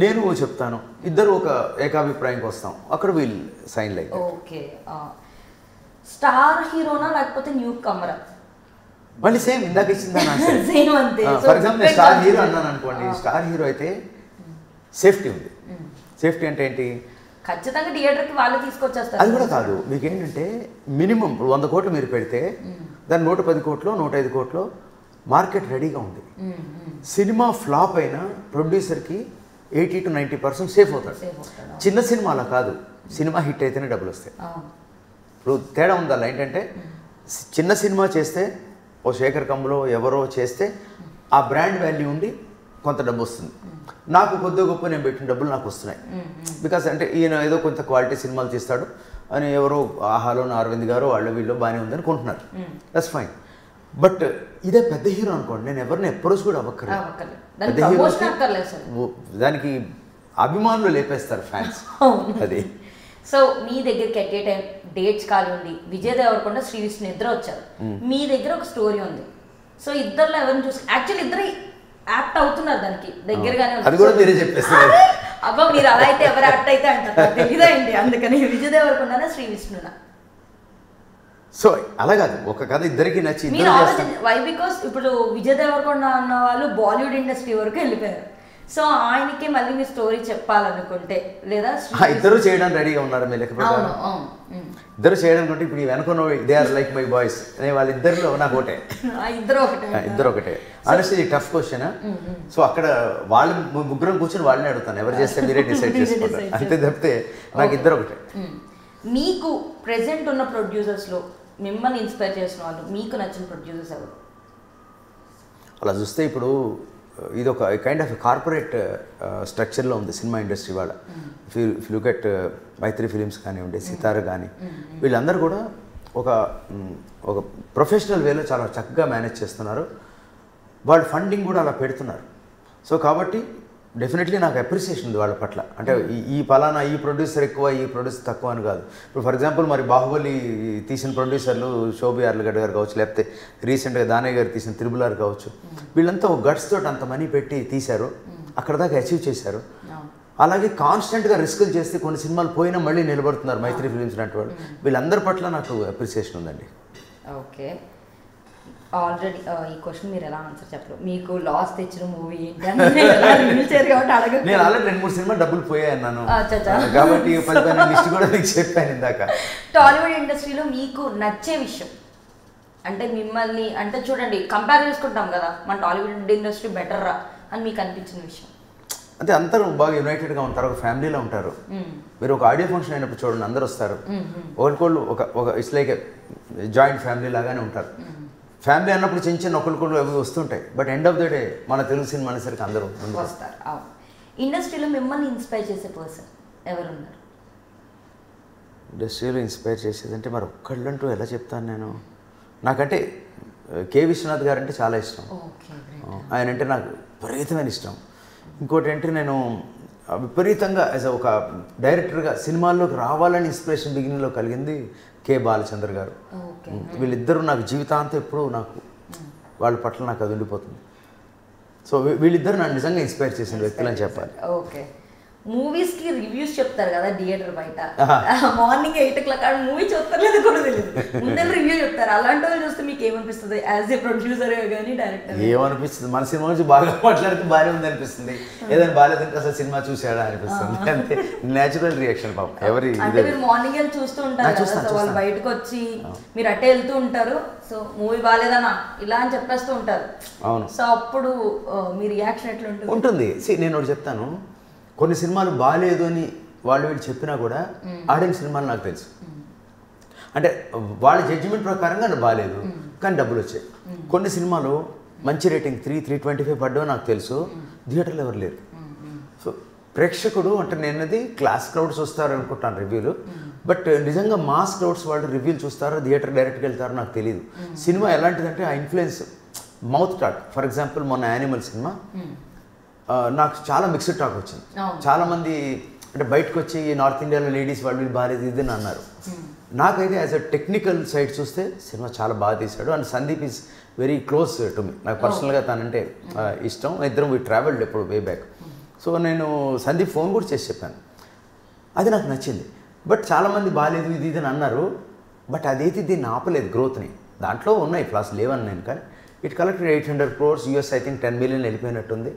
నేను చెప్తాను, ఇద్దరు ఒక ఏకాభిప్రాయంకి వస్తాం, అక్కడ we'll sign like. Okay, star హీరోనా లేకపోతే న్యూ కమరా? మళ్ళీ సేమ్ ఇందాక ఇచ్చిందా? ఫర్ ఎగ్జాంపుల్ నేను స్టార్ హీరో అన్నాను అనుకోండి, స్టార్ హీరో అయితే సేఫ్టీ ఉంది. సేఫ్టీ అంటే ఏంటి? ఖచ్చితంగా థియేటర్కి వాళ్ళే తీసుకొచ్చేస్తారు. అది కూడా కాదు, మీకు ఏంటంటే మినిమం 100 కోట్లు మీరు పెడితే దాన్ని 110 కోట్లు 105 కోట్లు మార్కెట్ రెడీగా ఉంది. సినిమా ఫ్లాప్ అయినా ప్రొడ్యూసర్కి 80 to 90% సేఫ్ అవుతాడు. చిన్న సినిమా అలా కాదు, సినిమా హిట్ అయితేనే డబ్బులు వస్తాయి. ఇప్పుడు తేడా ఉంది అలా. ఏంటంటే చిన్న సినిమా చేస్తే ఓ శేఖర్ కమ్ములో ఎవరో చేస్తే ఆ బ్రాండ్ వాల్యూ ఉండి కొంత డబ్బు వస్తుంది. నాకు కొద్దిగా గొప్ప నేను పెట్టిన డబ్బులు నాకు వస్తున్నాయి. బికాస్ అంటే ఈయన ఏదో కొంత క్వాలిటీ సినిమాలు తీస్తాడు అని ఎవరో ఆహాలోని అరవింద్ గారు వాళ్ళు వీళ్ళు బాగానే ఉందని కొంటున్నారు, దట్స్ ఫైన్. బట్ ఇదే పెద్ద హీరో అనుకోండి, నేను ఎవరిని ఎప్పుడూ కూడా అవ్వక్కర్లేదు. పెద్ద హీరో దానికి అభిమానులు లేపేస్తారు ఫ్యాన్స్. అది సో మీ దగ్గరికి ఎట్ ఏ టైం డేట్స్ కానివ్వండి, విజయ్ దేవరకొండ, శ్రీ విష్ణు ఇద్దరు వచ్చారు. మీ దగ్గర ఒక స్టోరీ ఉంది. సో ఇద్దరులో ఎవరిని చూసి యాక్చువల్లీ ఇద్దరు యాక్ట్ అవుతున్నారు దానికి దగ్గరగానే. అది కూడా మీరే చెప్పేస్తారు. అబ్బా మీరు అలా అయితే ఎవరు యాక్ట్ అయితే అంటారు తెలియదా అండి. అందుకని విజయ్ దేవరకొండనా శ్రీ విష్ణునా? సో అలా కాదు, ఒక కథ ఇద్దరికి నచ్చి వై బికాస్ ఇప్పుడు విజయ్ దేవరకొండ అన్న వాళ్ళు బాలీవుడ్ ఇండస్ట్రీ వరకు వెళ్ళిపోయారు. సో ఆయనకి మళ్ళీ మీ స్టోరీ చెప్పాలనుకుంటే లేదా ఇద్దరు చేయడానికి రెడీగా ఉన్నారు. మీ లెక్క ఇద్దరు చేయడానికి ఉంటే ఇప్పుడు వెనుకున్న they are like my boys అనే వాళ్ళిద్దరిలో నాకు ఒకటే, ఇద్దరు ఒకటే. Honestly tough question. సో అక్కడ వాళ్ళు ముగ్గురం కూర్చొని వాళ్ళని అడుగుతాను, ఎవరు చేస్తే మీరే డిసైడ్ చేసుకుంటారు అంతే తప్పితే నాకు ఇద్దరు ఒకటే. మీకు ప్రెసెంట్ ఉన్న ప్రొడ్యూసర్స్లో మిమ్మల్ని ఇన్స్పైర్ చేసిన వాళ్ళు, మీకు నచ్చిన ప్రొడ్యూసర్స్ ఎవరు? అలా చూస్తే ఇప్పుడు ఇది ఒక కైండ్ ఆఫ్ కార్పొరేట్ స్ట్రక్చర్లో ఉంది సినిమా ఇండస్ట్రీ వాళ్ళ. If look at Mythri films కానివ్వండి, సితార కానీ, వీళ్ళందరూ కూడా ఒక ప్రొఫెషనల్ వేలో చాలా చక్కగా మేనేజ్ చేస్తున్నారు. వాళ్ళు ఫండింగ్ కూడా అలా పెడుతున్నారు. సో కాబట్టి డెఫినెట్లీ నాకు అప్రిసియేషన్ ఉంది వాళ్ళ పట్ల. అంటే ఈ పలానా ఈ ప్రొడ్యూసర్ ఎక్కువ ఈ ప్రొడ్యూసర్ తక్కువ అని కాదు. ఇప్పుడు ఫర్ ఎగ్జాంపుల్ మరి బాహుబలి తీసిన ప్రొడ్యూసర్లు శోభి యార్లగడ్డ గారు కావచ్చు, లేకపోతే రీసెంట్గా దానయ్య గారు తీసిన త్రిబుల్ ఆర్ కావచ్చు, వీళ్ళంతా ఒక గట్స్ తోటి అంత మనీ పెట్టి తీశారు, అక్కడ దాకా అచీవ్ చేశారు. అలాగే కాన్స్టెంట్గా రిస్కులు చేస్తే కొన్ని సినిమాలు పోయినా మళ్ళీ నిలబడుతున్నారు మైత్రి ఫిలిమ్స్ లాంటి వాళ్ళు. వీళ్ళందరి పట్ల నాకు అప్రిసియేషన్ ఉందండి. ఓకే, ఆల్రెడీ ఈ క్వశ్చన్ మీరు ఎలా ఆన్సర్ చెప్పరు, మీకు లాస్ తెచ్చిన మూవీ ఏంటి అని కాబట్టి అడగ. నేను ఆల్రెడీ 2-3 సినిమా డబ్బులు పోయాను కాబట్టి 10 లిస్ట్ కూడా మీకు చెప్పాను ఇందాక. టాలీవుడ్ ఇండస్ట్రీలో మీకు నచ్చే విషయం అంటే మిమ్మల్ని అంటే చూడండి కంపేర్ చేసుకుంటాం కదా, మన టాలీవుడ్ ఇండస్ట్రీ బెటర్ రా అని మీకు అనిపించిన విషయం? అంటే అందరూ బాగా యునైటెడ్గా ఉంటారు, ఒక ఫ్యామిలీలో ఉంటారు. మీరు ఒక ఆడియో ఫంక్షన్ అయినప్పుడు చూడండి, అందరూ వస్తారు, ఒకరికొళ్ళు ఒక ఇట్స్ లైక్ జాయింట్ ఫ్యామిలీ లాగానే ఉంటారు. ఫ్యామిలీ అన్నప్పుడు చిన్న చిన్న ఒకరికొళ్ళు అవి వస్తుంటాయి, but end of the day మన తెలుగు సినిమా అనేసరికి అందరూ వస్తారు. ఇండస్ట్రీలో మిమ్మల్ని ఇన్స్పైర్ చేసే పర్సన్ ఎవరున్నారు? ఇండస్ట్రీలో ఇన్స్పైర్ చేసేదంటే మరి ఒక్కళ్ళంటూ ఎలా చెప్తాను నేను. నాకంటే కె విశ్వనాథ్ గారు అంటే చాలా ఇష్టం. ఆయన అంటే నాకు విపరీతమైన ఇష్టం. ఇంకోటి అంటే నేను విపరీతంగా యాజ్ ఒక డైరెక్టర్గా సినిమాల్లోకి రావాలని ఇన్స్పిరేషన్ బిగినింగ్లో కలిగింది కె బాలచంద్ర గారు. వీళ్ళిద్దరూ నాకు జీవితాంతం ఎప్పుడూ నాకు వాళ్ళ పట్ల నాకు అది ఉండిపోతుంది. సో వీళ్ళిద్దరు నన్ను నిజంగా ఇన్స్పైర్ చేసిన వ్యక్తులు అని చెప్పాలి. ఓకే, మూవీస్కి రివ్యూస్ చెప్తారు కదా థియేటర్ బయట, మార్నింగ్ 8 o'clock మూవీ చూస్తలేదు కూడా తెలియదు, ముందే రివ్యూ చెప్తారు. అలాంటి వాళ్ళు చూస్తే మీకు ఏమనిపిస్తుంది యాజ్ ఏ ప్రొడ్యూసర్ కానీ డైరెక్టర్? ఏమనిపిస్తుంది, మన సినిమా నుంచి బాగా మాట్లాడితే బాగానే ఉంది అనిపిస్తుంది, ఏదైనా బాగాలేదంటే అసలు సినిమా చూసాడా అనిపిస్తుంది. అంతే నేచురల్ రియాక్షన్ పాపం. ఎవరి అంటే మీరు మార్నింగ్ వెళ్ళి చూస్తూ ఉంటారు కదా, వాళ్ళు బయటకు వచ్చి మీరు అట్టే వెళ్తూ ఉంటారు, సో మూవీ బాగాలేదన్నా ఇలా అని చెప్పేస్తూ ఉంటారు. అవును. సో అప్పుడు మీ రియాక్షన్ ఎట్లా ఉంటుంది? నేను ఒకటి చెప్తాను, కొన్ని సినిమాలు బాగాలేదు అని వాళ్ళు వీళ్ళు చెప్పినా కూడా ఆడిన సినిమాలు నాకు తెలుసు. అంటే వాళ్ళ జడ్జిమెంట్ ప్రకారంగా బాగాలేదు కానీ డబ్బులు వచ్చాయి. కొన్ని సినిమాలు మంచి రేటింగ్ 3-3.25 పడ్డా నాకు తెలుసు, థియేటర్లో ఎవరు లేరు. సో ప్రేక్షకుడు అంటే నేనది క్లాస్ క్రౌడ్స్ వస్తారు అనుకుంటాను రివ్యూలు, బట్ నిజంగా మాస్ క్రౌడ్స్ వాళ్ళు రివ్యూలు చూస్తారో థియేటర్ డైరెక్ట్గా వెళ్తారో నాకు తెలియదు. సినిమా ఎలాంటిదంటే ఆ influence mouth talk. For example మొన్న యానిమల్ సినిమా నాకు చాలా మిక్స్డ్ టాక్ వచ్చింది. చాలామంది అంటే బయటకు వచ్చి నార్త్ ఇండియాలో లేడీస్ వాళ్ళు బాగాలేదు ఇది అని అన్నారు. నాకైతే యాజ్ అ టెక్నికల్ సైడ్ చూస్తే సినిమా చాలా బాగా తీశాడు. And Sandeep is very close to me. నాకు పర్సనల్గా తనంటే ఇష్టం. ఇద్దరం వీ ట్రావెల్డ్ ఎప్పుడు వే బ్యాక్. సో నేను సందీప్ ఫోన్ కూడా చేసి చెప్పాను, అది నాకు నచ్చింది. బట్ చాలామంది బాగాలేదు ఇది ఇది అని అన్నారు, బట్ అదైతే దీన్ని ఆపలేదు గ్రోత్ని. దాంట్లో ఉన్నాయి ఫ్లాస్ లేవని నేను, కానీ it collected 800 crores US, I think 10 million వెళ్ళిపోయినట్టుంది.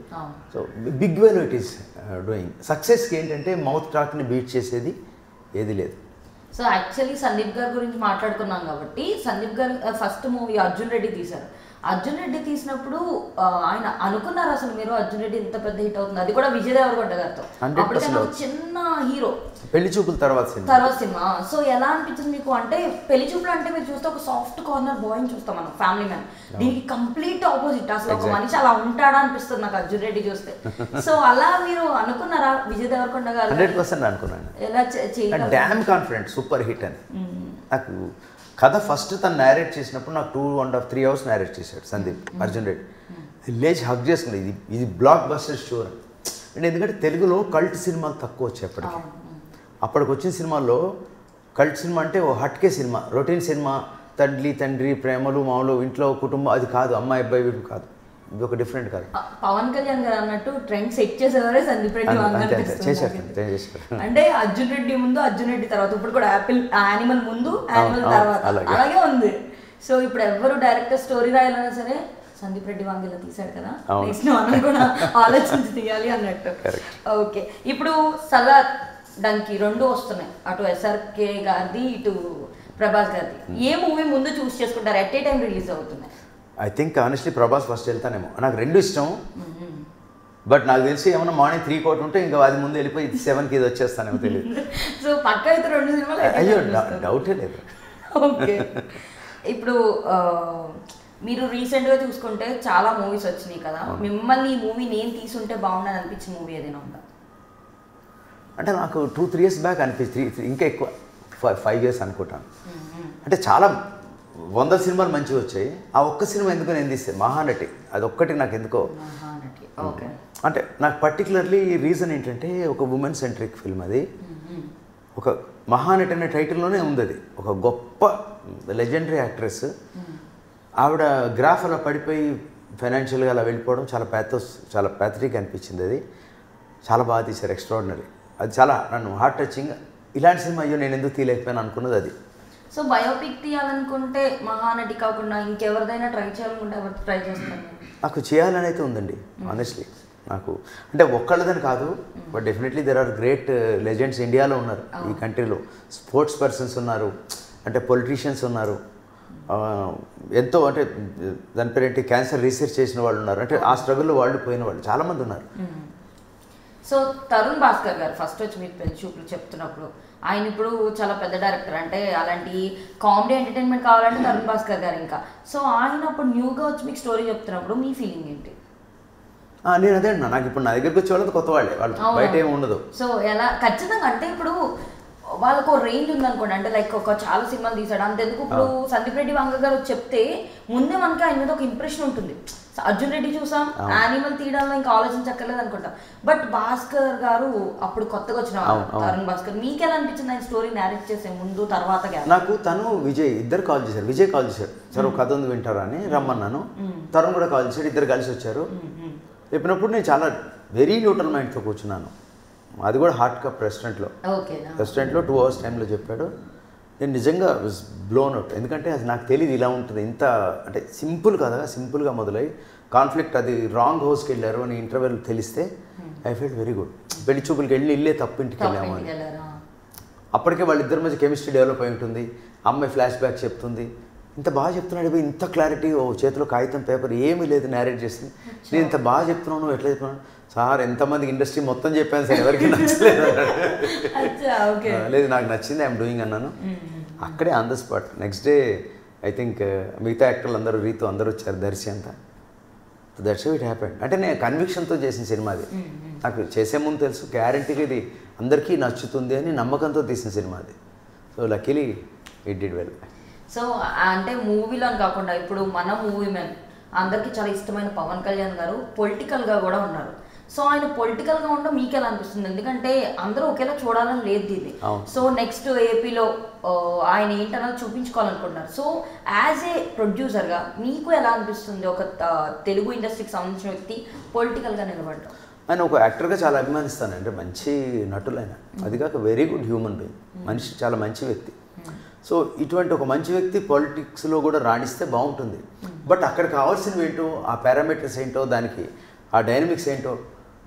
సో బిగ్ వేలో ఇట్ ఈస్ డూయింగ్. సక్సెస్కి ఏంటంటే మౌత్ టాక్ని బీట్ చేసేది ఏది లేదు. సో యాక్చువల్లీ సందీప్ గారి గురించి మాట్లాడుకున్నాం కాబట్టి, సందీప్ గారు ఫస్ట్ మూవీ అర్జున్ రెడ్డి తీశారు. అర్జున్ రెడ్డి తీసినప్పుడు ఆయన అనుకున్నారు అసలు మీరు అర్జున్ రెడ్డి ఇంత పెద్ద హిట్ అవుతుంది, అది కూడా విజయ్ దేవరకొండ గారితో, చిన్న హీరో, పెళ్లి చూపుల తర్వాత సినిమా. సో ఎలా అనిపించింది మీకు? అంటే పెళ్లి చూపులు అంటే మీరు చూస్తే ఒక సాఫ్ట్ కార్నర్ బాయ్ చూస్తాం మనం, ఫ్యామిలీ మ్యాన్. దీనికి కంప్లీట్ ఆపోజిట్, అసలు ఒక మనిషి అలా ఉంటాడా అనిపిస్తుంది నాకు అర్జున్ రెడ్డి చూస్తే. సో అలా మీరు అనుకున్నారా విజయ్ దేవరకొండ గారు? 100% అనుకున్నాను. ఎలా చేయాలి? డ్యామ్ కాన్ఫిడెంట్, సూపర్ హిట్ అని. నాకు కథ ఫస్ట్ తను నేరేట్ చేసినప్పుడు నాకు 2.5-3 hours నేరేట్ చేశాడు సందీప్ అర్జున్ రెడ్డి. లేచి హక్ చేసుకుంది, ఇది బ్లాక్ బస్టర్ స్టోర్ అని. అంటే ఎందుకంటే తెలుగులో కల్ట్ సినిమాలు తక్కువ వచ్చాయి అప్పటికి. అప్పటికి వచ్చిన సినిమాల్లో కల్ట్ సినిమా అంటే ఓ హట్కే సినిమా, రొటీన్ సినిమా, తండ్రి ప్రేమలు మామూలు ఇంట్లో కుటుంబం, అది కాదు, అమ్మాయి అబ్బాయి వీడు కాదు, ఇది ఒక డిఫరెంట్ కాదు. పవన్ కళ్యాణ్ గారు అన్నట్టు ట్రెండ్ సెట్ చేసేవారే సందీప్ రెడ్డి చేశారు. అంటే అర్జున్ రెడ్డి ముందు అర్జున్ రెడ్డి తర్వాత, ఇప్పుడు కూడా యానిమల్ ముందు యానిమల్ తర్వాత అలాగే ఉంది. సో ఇప్పుడు ఎవరు డైరెక్టర్ స్టోరీ రాయాలన్నా సరే సందీప్ రెడ్డి వాంగిలా తీశాడు కదా, నెక్స్ట్ మనం కూడా ఆలోచించి తీయాలి అన్నట్టు. ఓకే, ఇప్పుడు సలార్ డంకి 2 వస్తున్నాయి, అటు SRK గారిది ఇటు ప్రభాస్ గారిది. ఏ మూవీ ముందు చూస్ చేసుకుంటారు? ఎట్ ఏ టైం రిలీజ్ అవుతున్నాయి? I think honestly Prabhas first వెళ్తానేమో. నాకు 2 ఇష్టం, బట్ నాకు తెలిసి ఏమన్నా మార్నింగ్ 3 కోట్ ఉంటే ఇంకా అది ముందు వెళ్ళిపోయి 7కి ఇది వచ్చేస్తానేమో తెలియదు. సో పక్క అయితే 2 సినిమాలు అయ్యో డౌటే లేదు. ఓకే, ఇప్పుడు మీరు రీసెంట్గా చూసుకుంటే చాలా మూవీస్ వచ్చినాయి కదా, మిమ్మల్ని ఈ మూవీ నేను తీసుంటే బాగుండని అనిపించిన మూవీ ఏదైనా ఉందా? అంటే నాకు 2-3 years బ్యాక్ అనిపిస్తుంది, ఇంకా ఎక్కువ 5 years అనుకుంటాను. అంటే చాలా 100 సినిమాలు మంచిగా వచ్చాయి, ఆ ఒక్క సినిమా ఎందుకో నేను తీస్తే మహానటి, అది ఒక్కటి నాకు ఎందుకో. అంటే నాకు పర్టికులర్లీ రీజన్ ఏంటంటే ఒక ఉమెన్ సెంట్రిక్ ఫిల్మ్ అది. ఒక మహానటి అనే టైటిల్లోనే ఉంది అది. ఒక గొప్ప లెజెండరీ యాక్ట్రెస్, ఆవిడ గ్రాఫ్ అలా పడిపోయి ఫైనాన్షియల్గా అలా వెళ్ళిపోవడం చాలా ప్యాథటిక్ అనిపించింది అది. చాలా బాగా తీశారు, ఎక్స్ట్రాడినరీ. అది చాలా నన్ను హార్ట్ టచింగ్. ఇలాంటి సినిమా అయ్యో నేను ఎందుకు తీయలేకపోయాను అనుకున్నది అది. సో బయోపిక్ తీయాలనుకుంటే మహానటి కాకుండా ఇంకెవరిదైనా ట్రై చేయాలనుకుంటే ఎవరు ట్రై చేస్తాను? నాకు చేయాలని అయితే ఉందండి ఆనెస్ట్లీ. నాకు అంటే ఒక్కళ్ళదని కాదు, but definitely there are great legends ఇండియాలో ఉన్నారు, ఈ కంట్రీలో. స్పోర్ట్స్ పర్సన్స్ ఉన్నారు, అంటే పొలిటీషియన్స్ ఉన్నారు, ఎంతో అంటే దాని పేరేంటి క్యాన్సర్ రీసెర్చ్ చేసిన వాళ్ళు ఉన్నారు, అంటే ఆ స్ట్రగుల్లో వాళ్ళు పోయిన వాళ్ళు చాలామంది ఉన్నారు. సో తరుణ్ భాస్కర్ గారు ఫస్ట్ వచ్చి మీకు పెళ్లి చూపులు చెప్తున్నప్పుడు, ఆయన ఇప్పుడు చాలా పెద్ద డైరెక్టర్, అంటే అలాంటి కామెడీ ఎంటర్టైన్మెంట్ కావాలంటే తరుణ్ భాస్కర్ గారు ఇంకా. సో ఆయన అప్పుడు న్యూగా వచ్చి మీకు స్టోరీ చెప్తున్నప్పుడు మీ ఫీలింగ్ ఏంటి? నేను అదే అన్నా, నాకు ఇప్పుడు నా దగ్గరికి వచ్చే వాళ్ళది కొత్త వాళ్ళే, వాళ్ళు బయట ఏమి ఉండదు. సో ఎలా ఖచ్చితంగా అంటే ఇప్పుడు వాళ్ళకు రేంజ్ ఉందనుకోండి, అంటే లైక్ ఒక చాలా సినిమాలు తీసాడు అంతెందుకు. ఇప్పుడు సందీప్ రెడ్డి వంగ గారు చెప్తే ముందే మనకి ఆయన మీద ఒక ఇంప్రెషన్ ఉంటుంది. అర్జున్ రెడ్డి చూసాం, యానిమల్ తీయడంలో ఇంకా ఆలోచించక్కర్లేదు అనుకుంటాం. బట్ భాస్కర్ గారు అప్పుడు కొత్తగా వచ్చిన తరుణ్ భాస్కర్, మీకు ఎలా అనిపించింది ఆయన స్టోరీ నేరేట్ చేసే ముందు తర్వాత? నాకు తను విజయ్ ఇద్దరు కాల్ చేశారు. విజయ్ కాల్ చేశారు, సార్ ఒక కథ ఉంది వింటారా అని రమ్మన్నాను. తరుణ్ కూడా కాల్ చేశాడు, ఇద్దరు కలిసి వచ్చారు. చెప్పినప్పుడు నేను చాలా వెరీ న్యూట్రల్ మైండ్తో కూర్చున్నాను. అది కూడా హాట్ కప్ రెస్టారెంట్లో 2 hours టైంలో చెప్పాడు. నేను నిజంగా వాజ్ బ్లోన్ అవుట్, ఎందుకంటే అది నాకు తెలియదు ఇలా ఉంటుంది. ఇంత అంటే సింపుల్ కదా, సింపుల్గా మొదలై కాన్ఫ్లిక్ట్, అది రాంగ్ హౌస్కి వెళ్ళారు అని ఇంటర్వెల్ తెలిస్తే ఐ ఫెల్ట్ వెరీ గుడ్. పెళ్లి చూపులకి వెళ్ళి ఇల్లే తప్పు ఇంటికి వెళ్ళాము అని. అప్పటికే వాళ్ళిద్దరి మధ్య కెమిస్ట్రీ డెవలప్ అయి ఉంటుంది. అమ్మాయి ఫ్లాష్ బ్యాక్ చెప్తుంది, ఇంత బాగా చెప్తున్నాడు, ఇంత క్లారిటీ, ఓ చేతిలో కాగితం పేపర్ ఏమీ లేదు, నేరేట్ చేస్తుంది. నేను ఇంత బాగా చెప్తున్నాను, నువ్వు ఎట్లా చెప్తున్నాను సార్? ఎంతమందికి ఇండస్ట్రీ మొత్తం చెప్పాను సార్, ఎవరికి నచ్చలేదు. లేదు నాకు నచ్చింది, ఐఎమ్ డూయింగ్ అన్నాను. అక్కడే on the spot. Next day I think మిగతా యాక్టర్లు అందరూ, రీతు అందరూ వచ్చారు, దర్శి అంతా. That's how it happened. అంటే నేను కన్విక్షన్తో చేసిన సినిమా అది. నాకు చేసే ముందు తెలుసు గ్యారంటీగా ఇది అందరికీ నచ్చుతుంది అని నమ్మకంతో తీసిన సినిమా అది. So luckily it did well. So అంటే మూవీలో కాకుండా ఇప్పుడు మన మూవీ మ్యాన్ అందరికీ చాలా ఇష్టమైన పవన్ కళ్యాణ్ గారు పొలిటికల్గా కూడా ఉన్నారు. సో ఆయన పొలిటికల్గా ఉండడం మీకు ఎలా అనిపిస్తుంది? ఎందుకంటే అందరూ ఒకేలా చూడాలని లేదు ఇది. సో నెక్స్ట్ ఏపీలో ఆయన ఏంటన్నది చూపించుకోవాలనుకుంటున్నారు. సో యాజ్ ఏ ప్రొడ్యూసర్గా మీకు ఎలా అనిపిస్తుంది ఒక తెలుగు ఇండస్ట్రీకి సంబంధించిన వ్యక్తి పొలిటికల్గా నిలబడడం? ఆయన ఒక యాక్టర్గా చాలా అభిమానిస్తాను, అంటే మంచి నటులైన, అది కాక వెరీ గుడ్ హ్యూమన్ బీయింగ్, మనిషి చాలా మంచి వ్యక్తి. సో ఇటువంటి ఒక మంచి వ్యక్తి పాలిటిక్స్లో కూడా రాణిస్తే బాగుంటుంది. బట్ అక్కడ కావాల్సినవి ఏంటో, ఆ పారామీటర్స్ ఏంటో, దానికి ఆ డైనమిక్స్ ఏంటో,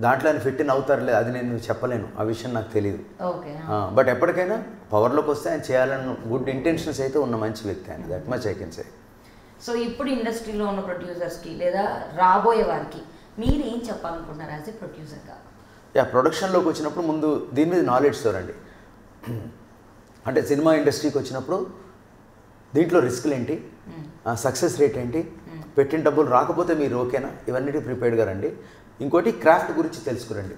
దాంట్లో ఆయన ఫిట్ ఇన్ అవుతారులే, అది నేను చెప్పలేను, ఆ విషయం నాకు తెలియదు. బట్ ఎప్పటికైనా పవర్లోకి వస్తే ఆయన చేయాలని గుడ్ ఇంటెన్షన్స్ అయితే ఉన్న మంచి వ్యక్తి ఆయన, that much I can say. So ఇప్పుడు ఇండస్ట్రీలో ఉన్న ప్రొడ్యూసర్స్కి లేదా రాబోయే వారికి మీరు ఏం చెప్పాలనుకుంటున్నారు యాజ్ ఏ ప్రొడ్యూసర్గా? ప్రొడక్షన్లోకి వచ్చినప్పుడు ముందు దీని మీద నాలెడ్జ్తో రండి. అంటే సినిమా ఇండస్ట్రీకి వచ్చినప్పుడు దీంట్లో రిస్క్లు ఏంటి, సక్సెస్ రేట్ ఏంటి, పెట్టిన డబ్బులు రాకపోతే మీరు ఓకేనా, ఇవన్నీ ప్రిపేర్డ్గా రండి. ఇంకోటి క్రాఫ్ట్ గురించి తెలుసుకురండి.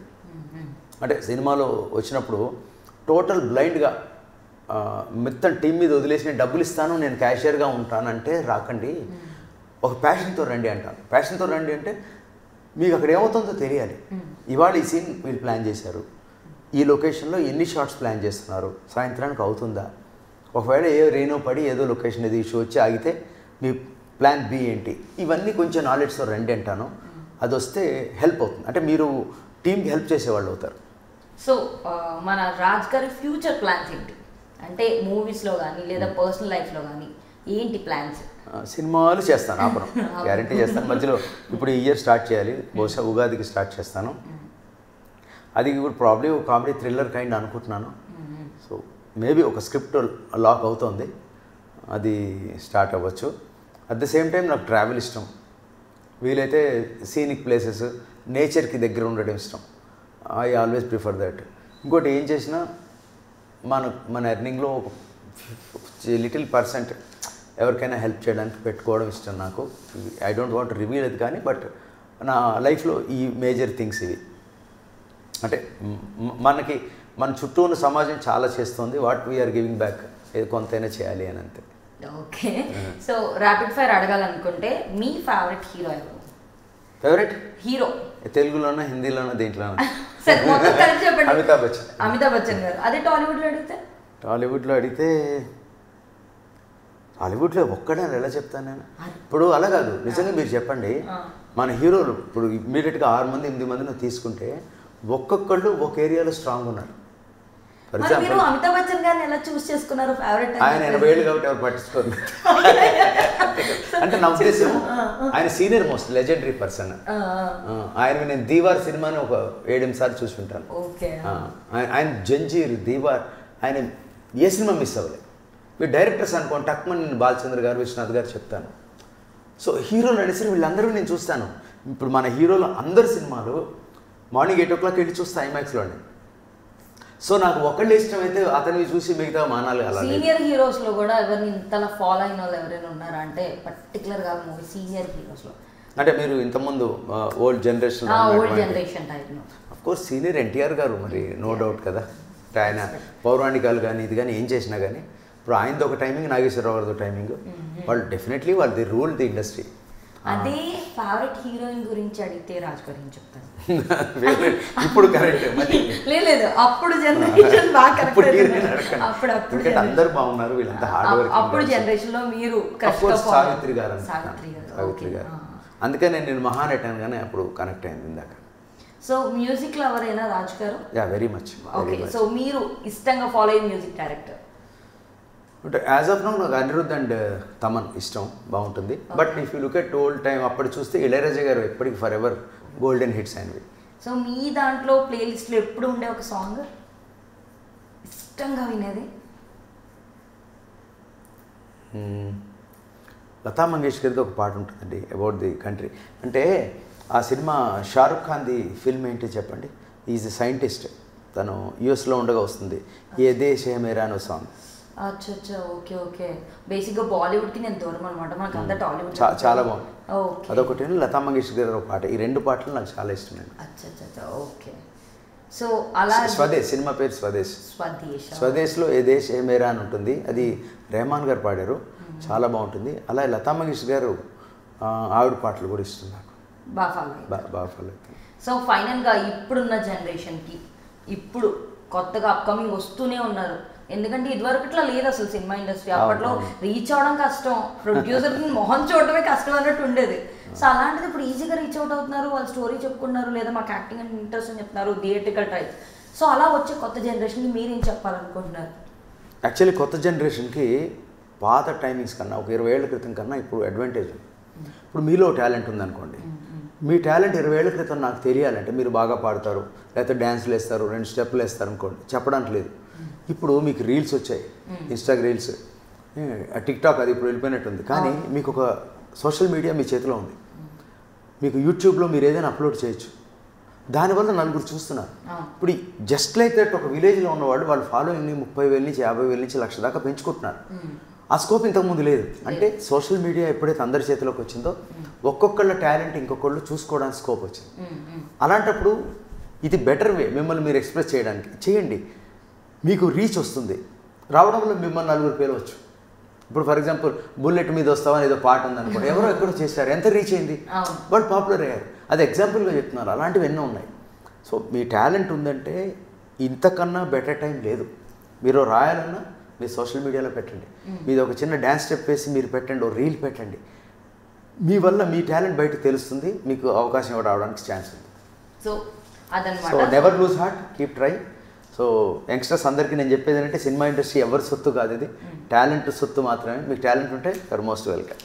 అంటే సినిమాలో వచ్చినప్పుడు టోటల్ బ్లైండ్గా మొత్తం టీం మీద వదిలేసి నేను డబ్బులు ఇస్తాను, నేను క్యాషియర్గా ఉంటానంటే రాకండి. ఒక ప్యాషన్తో రండి అంటాను. ప్యాషన్తో రండి అంటే మీకు అక్కడ ఏమవుతుందో తెలియాలి. ఇవాళ ఈ సీన్ వీళ్ళు ప్లాన్ చేశారు, ఈ లొకేషన్లో ఎన్ని షాట్స్ ప్లాన్ చేస్తున్నారు, సాయంత్రానికి అవుతుందా, ఒకవేళ రెయినో పడి ఏదో లొకేషన్ ఇది ఇష్యూ వచ్చి ఆగితే మీ ప్లాన్ బి ఏంటి, ఇవన్నీ కొంచెం నాలెడ్జ్తో రండి అంటాను. అది వస్తే హెల్ప్ అవుతుంది, అంటే మీరు టీంకి హెల్ప్ చేసేవాళ్ళు అవుతారు. సో మన రాజ్ గారి ఫ్యూచర్ ప్లాన్స్ ఏంటి? అంటే మూవీస్లో కానీ లేదా పర్సనల్ లైఫ్లో కానీ ఏంటి ప్లాన్స్? సినిమాలు చేస్తాను, ఆపరం గ్యారంటీ చేస్తాను. మధ్యలో ఇప్పుడు ఈ ఇయర్ స్టార్ట్ చేయాలి, బహుశా ఉగాదికి స్టార్ట్ చేస్తాను. అది ఇప్పుడు ప్రాబ్లీ ఒక కామెడీ థ్రిల్లర్ కైండ్ అనుకుంటున్నాను. సో మేబీ ఒక స్క్రిప్ట్ లాక్ అవుతుంది, అది స్టార్ట్ అవ్వచ్చు. అట్ ద సేమ్ టైం నాకు ట్రావెల్ ఇష్టం, వీలైతే సీనిక్ ప్లేసెస్, నేచర్కి దగ్గర ఉండడం ఇష్టం. I always prefer that. ఇంకోటి ఏం చేసినా మన ఎర్నింగ్లో ఒక లిటిల్ పర్సెంట్ ఎవరికైనా హెల్ప్ చేయడానికి పెట్టుకోవడం ఇష్టం నాకు. ఐ డోంట్ వాంట్ రివీల్ అది కానీ, బట్ నా లైఫ్లో ఈ మేజర్ థింగ్స్ ఇవి. అంటే మన చుట్టూ ఉన్న సమాజం చాలా చేస్తుంది, వాట్ వీఆర్ గివింగ్ బ్యాక్ ఏది కొంతైనా చేయాలి అని అంతే. ఓకే, సో ర్యాపిడ్ ఫైర్ అడగాలనుకుంటే మీ ఫేవరెట్ హీరో ఎవరు? ఫేవరెట్ హీరో తెలుగులోనా హిందీలోనా దేంట్లోనా? అమితాబ్ బచ్చన్. అమితాబ్ బచ్చన్ గారు. అదే టాలీవుడ్లో అడిగితే హాలీవుడ్లో ఒక్కడే ఎలా చెప్తాను నేను? ఇప్పుడు అలా కాదు, నిజంగా మీరు చెప్పండి. మన హీరోలు ఇప్పుడు ఇమ్మీడియట్గా 6 మంది 8 మందిని తీసుకుంటే ఒక్కొక్కళ్ళు ఒక ఏరియాలో స్ట్రాంగ్ ఉన్నారు. ఫర్ మరి మీరు అమితాబ్ బచ్చన్ గారిని ఎలా చూస్ చేసుకున్నారు ఫేవరెట్? ఆయన 80 ఏళ్ళు కాబట్టి ఎవరు పట్టించుకోరు. అంటే నా ఉద్దేశం ఆయన సీనియర్ మోస్ట్ లెజెండరీ పర్సన్. ఆయన నేను దీవార్ సినిమాని ఒక 7-8 సార్లు చూసి ఉంటాను. ఆయన జంజీర్, దీవార్, ఆయన ఏ సినిమా మిస్ అవ్వలేదు. మీరు డైరెక్టర్స్ అనుకోండి, టక్మన్ నేను బాలచంద్ర గారు, విశ్వనాథ్ గారు చెప్తాను. సో హీరోలు అనేసరి వీళ్ళందరూ నేను చూస్తాను. ఇప్పుడు మన హీరోలు అందరు సినిమాలు మార్నింగ్ 8 o'clock వెళ్ళి చూస్తా ఐమాక్స్లోనే. సో నాకు ఒకళ్ళు ఇష్టమైతే అతనివి చూసి మిగతా మానాలు అలా. సీనియర్ హీరోస్ లో కూడా ఎవరిని ఇంతలా ఫాలో అయిన వాళ్ళు ఎవరైనా ఉన్నారా అంటే పర్టికులర్ గా మూవీ సీనియర్ హీరోస్ లో? అంటే మీరు ఇంతకుముందు ఓల్డ్ జనరేషన్ టైప్ లో ఆఫ్ కోర్స్ సీనియర్ ఎన్టీఆర్ గారు, మరి నో డౌట్ కదా. ఆయన పౌరాణికాలు కానీ ఇది కానీ ఏం చేసినా కానీ ఇప్పుడు ఆయనది ఒక టైమింగ్, నాగేశ్వరరావు గారితో టైమింగ్, వాళ్ళు డెఫినెట్లీ వాళ్ళు ది రూల్ ది ఇండస్ట్రీ. అదే ఫేవరెట్ హీరోయిన్ గురించి అడిగితే రాజ్ గారు ఏం చెప్తాను? ఇప్పుడు కరెక్ట్ లేదు, అప్పుడు జనరేషన్ బాగా అప్పుడు అందరు బాగున్నారు, వీళ్ళంతా హార్డ్ వర్క్. అప్పుడు జనరేషన్ లో మీరు సావిత్రి గారు, అందుకనే నేను మహానటాను కానీ అప్పుడు కనెక్ట్ అయింది ఇందాక. సో మ్యూజిక్ లో ఎవరైనా రాజ్ గారు? Yeah, very much. Okay, so మీరు ఇష్టంగా ఫాలో అయ్యే మ్యూజిక్ డైరెక్టర్? అంటే యాజ్ ఆఫ్ నౌ నాకు అనిరుద్ధ్ అండ్ తమన్ ఇష్టం, బాగుంటుంది. But if you look at old time అప్పుడు చూస్తే ఇళయరాజా గారు ఎప్పటికీ ఫర్ ఎవర్ గోల్డెన్ హిట్స్ అయినవి. సో మీ దాంట్లో ప్లేలిస్ట్లో ఎప్పుడు ఉండే ఒక సాంగ్ ఇష్టంగా వినేది? లతా మంగేష్కర్ది ఒక పాట ఉంటుందండి, అబౌట్ ది కంట్రీ. అంటే ఆ సినిమా షారుఖ్ ఖాన్ది ఫిల్మ్ ఏంటి చెప్పండి? ఈజ్ ఎ సైంటిస్ట్, తను యుఎస్లో ఉండగా వస్తుంది, ఏ దేశే మేరా అనే సాంగ్. అచ్చా, ఓకే ఓకే. బేసిక్గా బాలీవుడ్కి నేను దూరం అనమాట, మనకు అంతా టాలీవుడ్. చాలా బాగుంది. అదొకటి, లతా మంగేష్కర్ గారు ఒక పాట. ఈ 2 పాటలు నాకు చాలా ఇష్టమైంది. అచ్చా, ఓకే. సో అలా స్వదేశ్ సినిమా పేరు స్వదేశ్. స్వదేశ్లో ఏ దేశ్ ఏ మేరా అని ఉంటుంది, అది రెహమాన్ గారు పాడారు, చాలా బాగుంటుంది. అలా లతా మంగేష్కర్ గారు ఆవిడ పాటలు కూడా ఇష్టం నాకు, బాగా ఫాలో అవుతుంది. సో ఫైనల్గా ఇప్పుడున్న జనరేషన్కి ఇప్పుడు కొత్తగా అప్కమింగ్ వస్తూనే ఉన్నారు, ఎందుకంటే ఇదివరకు ఇట్లా లేదు అసలు సినిమా ఇండస్ట్రీ. అప్పట్లో రీచ్ అవడం కష్టం, ప్రొడ్యూసర్ మొహం చూడటమే కష్టం అన్నట్టు ఉండేది. సో అలాంటిది ఇప్పుడు ఈజీగా రీచ్ అవుట్ అవుతున్నారు, వాళ్ళు స్టోరీ చెప్పుకున్నారు, లేదా మాకు యాక్టింగ్ అంటే ఇంట్రెస్ట్ అని చెప్తున్నారు, థియేట్రికల్ ట్రైల్స్. సో అలా వచ్చే కొత్త జనరేషన్కి మీరేం చెప్పాలనుకుంటున్నారు? యాక్చువల్లీ కొత్త జనరేషన్కి పాత టైమింగ్స్ కన్నా ఒక 20 ఏళ్ల క్రితం కన్నా ఇప్పుడు అడ్వాంటేజ్. ఇప్పుడు మీలో టాలెంట్ ఉందనుకోండి, మీ టాలెంట్ 20 ఏళ్ల క్రితం నాకు తెలియాలంటే మీరు బాగా పాడతారు, లేకపోతే డ్యాన్స్లు వేస్తారు, 2 స్టెప్పులు వేస్తారు అనుకోండి, చెప్పడానికి లేదు. ఇప్పుడు మీకు రీల్స్ వచ్చాయి, ఇన్స్టాగ్రామ్ రీల్స్, టిక్టాక్ అది ఇప్పుడు వెళ్ళిపోయినట్టుంది. కానీ మీకు ఒక సోషల్ మీడియా మీ చేతిలో ఉంది, మీకు యూట్యూబ్లో మీరు ఏదైనా అప్లోడ్ చేయొచ్చు, దానివల్ల నలుగురు చూస్తున్నారు. ఇప్పుడు జస్ట్ లైక్ దట్ ఒక విలేజ్లో ఉన్నవాడు వాళ్ళ ఫాలోయింగ్ని 30,000 నుంచి 50,000 నుంచి 1,00,000 దాకా పెంచుకుంటున్నారు. ఆ స్కోప్ ఇంతకుముందు లేదు. అంటే సోషల్ మీడియా ఎప్పుడైతే అందరి చేతిలోకి వచ్చిందో ఒక్కొక్కళ్ళ టాలెంట్ ఇంకొకళ్ళు చూసుకోవడానికి స్కోప్ వచ్చింది. అలాంటప్పుడు ఇది బెటర్ వే, మిమ్మల్ని మీరు ఎక్స్ప్రెస్ చేయడానికి చేయండి, మీకు రీచ్ వస్తుంది. రావడం వల్ల మిమ్మల్ని నలుగురు పేరవచ్చు. ఇప్పుడు ఫర్ ఎగ్జాంపుల్ బుల్లెట్ మీద వస్తావని ఏదో పాట ఉందనుకోండి, ఎవరో ఎక్కడో చేశారు, ఎంత రీచ్ అయింది, వాళ్ళు పాపులర్ అయ్యారు. అది ఎగ్జాంపుల్గా చెప్తున్నారు, అలాంటివి ఎన్నో ఉన్నాయి. సో మీ టాలెంట్ ఉందంటే ఇంతకన్నా బెటర్ టైం లేదు. మీరు రాయాలన్నా మీరు సోషల్ మీడియాలో పెట్టండి, మీది ఒక చిన్న డ్యాన్స్ స్టెప్ వేసి మీరు పెట్టండి, ఓ రీల్ పెట్టండి, మీ వల్ల మీ టాలెంట్ బయటకు తెలుస్తుంది, మీకు అవకాశం కూడా రావడానికి ఛాన్స్ ఉంది. So never loose heart, keep try. So youngsters అందరికీ నేను చెప్పేది ఏంటంటే సినిమా ఇండస్ట్రీ ఎవరి సొత్తు కాదు, ఇది టాలెంట్ సొత్తు మాత్రమే. మీకు టాలెంట్ ఉంటే యూఆర్ మోస్ట్ వెల్కమ్.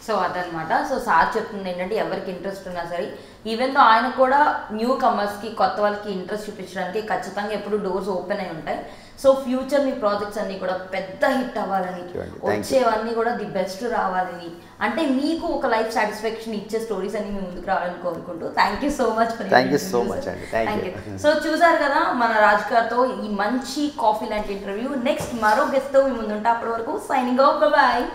సో అదనమాట. సో సార్ చెప్తుంది ఏంటంటే ఎవరికి ఇంట్రెస్ట్ ఉన్నా సరే, ఈవెన్ దో ఆయన కూడా న్యూ కమర్స్కి, కొత్త వాళ్ళకి ఇంట్రెస్ట్ చూపించడానికి ఖచ్చితంగా ఎప్పుడు డోర్స్ ఓపెన్ అయి ఉంటాయి. సో ఫ్యూచర్ మీ ప్రాజెక్ట్స్ అన్నీ కూడా పెద్ద హిట్ అవ్వాలని, వచ్చేవన్నీ కూడా ది బెస్ట్ రావాలని, అంటే మీకు ఒక లైఫ్ సాటిస్ఫాక్షన్ ఇచ్చే స్టోరీస్ అన్ని మీ ముందుకు రావాలని కోరుకుంటూ thank you so much. So చూసారు కదా మన రాజ్ గారితో ఈ మంచి కాఫీ లాంటి ఇంటర్వ్యూ. నెక్స్ట్ మరో గెస్ట్తో మీ ముందుంటే, అప్పటి వరకు సైనింగ్ ఆఫ్, బాయ్.